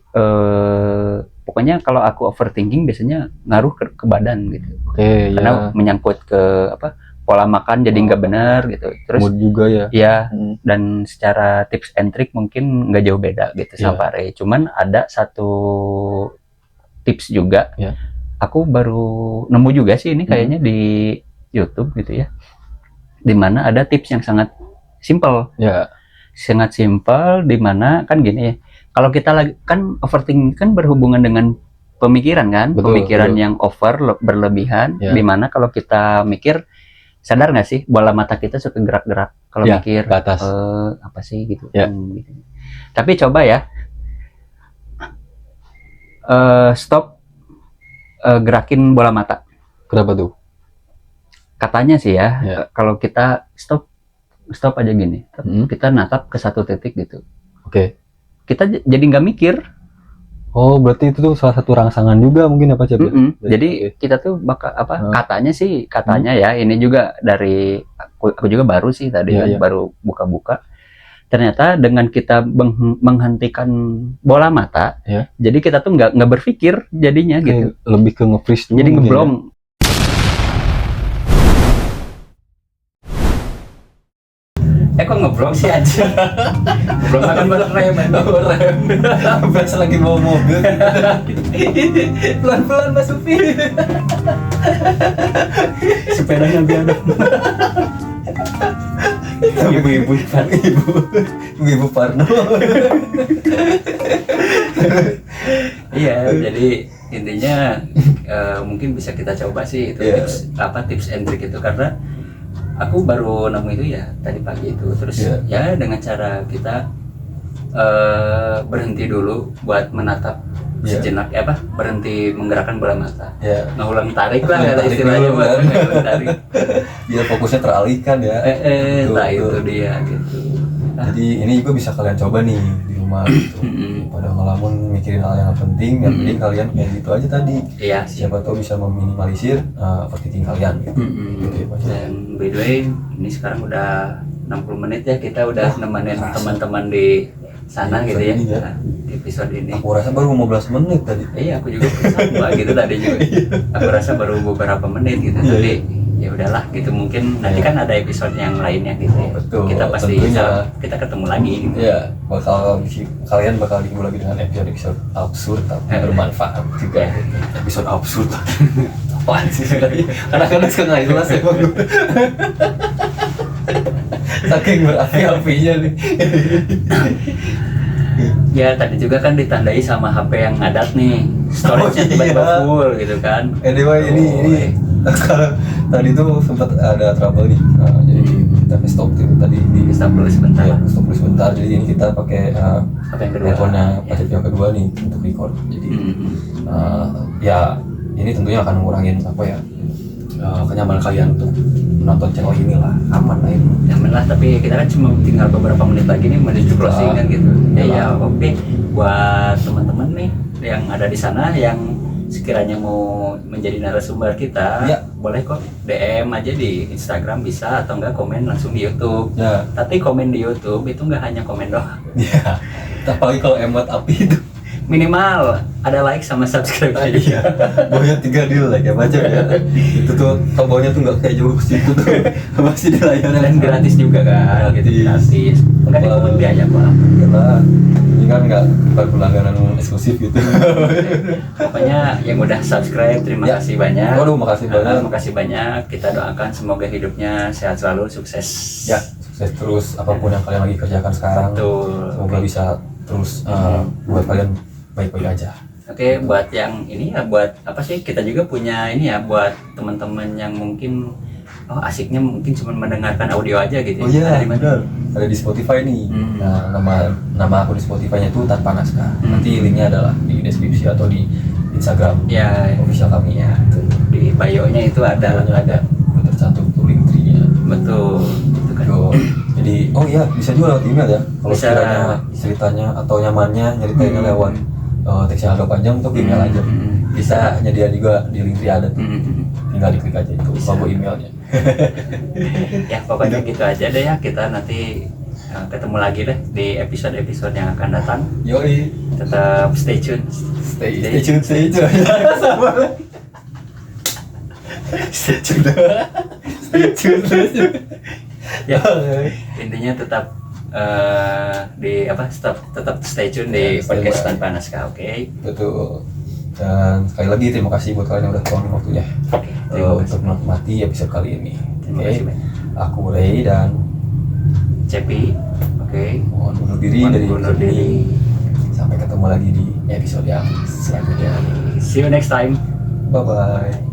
Pokoknya kalau aku overthinking biasanya ngaruh ke badan gitu. Oke, Karena ya. menyangkut ke apa? Pola makan jadi nggak benar gitu. Terus Mood juga ya. ya, Hmm. dan secara tips and trick mungkin nggak jauh beda gitu sama Iya. Pak Rey. Cuman ada satu tips juga. Iya. Aku baru nemu juga sih ini kayaknya di YouTube gitu ya. Dimana ada tips yang sangat simple. Ya. Sangat simpel, dimana kan gini ya. Kalau kita lagi kan overthinking kan berhubungan dengan pemikiran kan, Betul, pemikiran betul. yang berlebihan. Ya. Dimana kalau kita mikir, sadar nggak sih bola mata kita suka gerak-gerak kalau Ya, mikir ke atas. apa sih gitu. Ya. Gitu. Tapi coba ya stop gerakin bola mata. Kenapa tuh? Katanya sih ya, Ya. kalau kita stop aja gini, Hmm. kita natap ke satu titik gitu. Oke. Kita jadi nggak mikir. Oh, berarti itu tuh salah satu rangsangan juga mungkin apa Cep? Jadi kita tuh bakal apa? Hmm. Katanya ya, ini juga dari aku juga baru sih tadi Iya, kan, iya. baru buka-buka. Ternyata dengan kita menghentikan bola mata, Ya. jadi kita tuh nggak berpikir jadinya gitu. Lebih ke nge-freeze dulu. Jadi mungkin ngeblong. Kok ngeblong sih aja? Ngeblong kan baru rem. Berasa lagi bawa mobil. Pelan-pelan Mas Sufi. Sepedanya biar Ibu Parno. Iya, jadi intinya mungkin bisa kita coba sih itu Iya. tips and trick itu, karena aku baru nemu itu ya tadi pagi itu. Terus Iya. ya dengan cara kita berhenti dulu buat menatap Iya. sejenak, berhenti menggerakkan bola mata. Ya. Ngulang tarik lah Ngulang kata tarik istilahnya dulu, buat kan. ngulang tarik. Biar fokusnya teralihkan ya. Betul, Nah betul. itu dia gitu. Jadi ini juga bisa kalian coba nih di rumah gitu. Pada ngelamun mikirin hal yang penting, yang penting kalian kayak gitu aja tadi. Iya sih. Siapa tahu bisa meminimalisir overthinking kalian gitu. Gitu ya, Pak. Dan by the way, ini sekarang udah 60 menit ya, kita udah nemenin kerasa. teman-teman di sana Di gitu ya. episode ini ya. Nah, di episode ini. Aku rasa baru 15 menit tadi. Iya, aku juga sama gitu tadi juga. Aku rasa baru beberapa menit gitu. Iya, Jadi ya udahlah gitu, mungkin nanti kan ada episode yang lainnya gitu ya. Betul, Kita pasti tentunya. kita ketemu lagi gitu. Iya, kalian bakal dihibur lagi dengan episode absurd tapi bermanfaat juga. Episode absurd. Apaan sih? Kadang-kadang suka nggak jelas ya. Saking berapi-apinya nih. Ya tadi juga kan ditandai sama HP yang ngadat nih. Storage-nya Oh, tiba-tiba iya. full gitu kan. Anyway, ini kalau tadi tuh sempat ada trouble nih. Nah, jadi kita ke stop dulu tadi di Stop dulu sebentar. Ya, stop dulu sebentar. Jadi ini kita pakai HP yang kedua. handphonenya Ya. Pak yang kedua nih untuk record. Jadi Mhm. ya ini tentunya akan ngurangin apa ya kenyamanan kalian untuk menonton channel ini lah, aman lah ini. Nyaman lah, tapi kita kan cuma tinggal beberapa menit lagi nih menuju closing kan gitu. Ya oke, buat teman-teman nih yang ada di sana yang sekiranya mau menjadi narasumber kita, Ya. boleh kok DM aja di Instagram bisa, atau enggak komen langsung di YouTube. Ya, Tapi komen di YouTube itu enggak hanya komen doang, ya. Apalagi kalau emot api itu. minimal ada like sama subscribe aja. Iya, baunya 3 deal lah ya baca ya. Itu tuh baunya tuh nggak kayak jauh situ tuh masih di layar Dan gratis juga kan, gitu, gratis. Enggak dipungut biaya kok. Karena ini kan nggak berlangganan eksklusif gitu. Pokoknya yang udah subscribe, terima Ya. kasih banyak. Waduh, makasih banyak. Makasih banyak. Kita doakan semoga hidupnya sehat selalu, sukses. Ya, sukses terus apapun yang kalian lagi kerjakan sekarang. Betul. Semoga bisa terus buat kalian baik-baik aja. Oke, buat yang ini ya, buat apa sih, kita juga punya ini ya, buat teman-teman yang mungkin asiknya mungkin cuma mendengarkan audio aja gitu. Oh iya, Ada di mana? benar. Ada di Spotify nih. Nah, nama akun di Spotify-nya itu Tanpa Naskah. Nanti linknya adalah di deskripsi atau di Instagram Ya, official kami ya. Itu di bio-nya itu ada. udah tercantum tuh link tree-nya. Betul. Gitu kan. Tuh. Jadi, oh iya, bisa juga lewat email ya. Kalau Bisa. sekiranya ceritanya atau nyamannya nyeritainnya lewat teksnya agak panjang untuk email aja. Bisa nyedia juga di link tree ada tuh. Tinggal diklik aja itu logo emailnya. Ya, pokoknya gitu aja deh ya. Kita nanti ketemu lagi deh di episode-episode yang akan datang. Yoi. Tetap stay tune. Stay tune. Sama. Stay tune. Ya, intinya tetap tetap stay tune di Ya, stay podcast tune. Tanpa Naskah, oke? Betul. Dan sekali lagi terima kasih buat kalian yang udah luangin waktunya Oke, terima kasih. untuk menikmati episode kali ini. Terima Oke. kasih banyak. Aku Ray dan Cepi, oke. mohon undur diri Mohon dari undur episode diri. ini. Sampai ketemu lagi di episode yang selanjutnya. See you next time. Bye bye.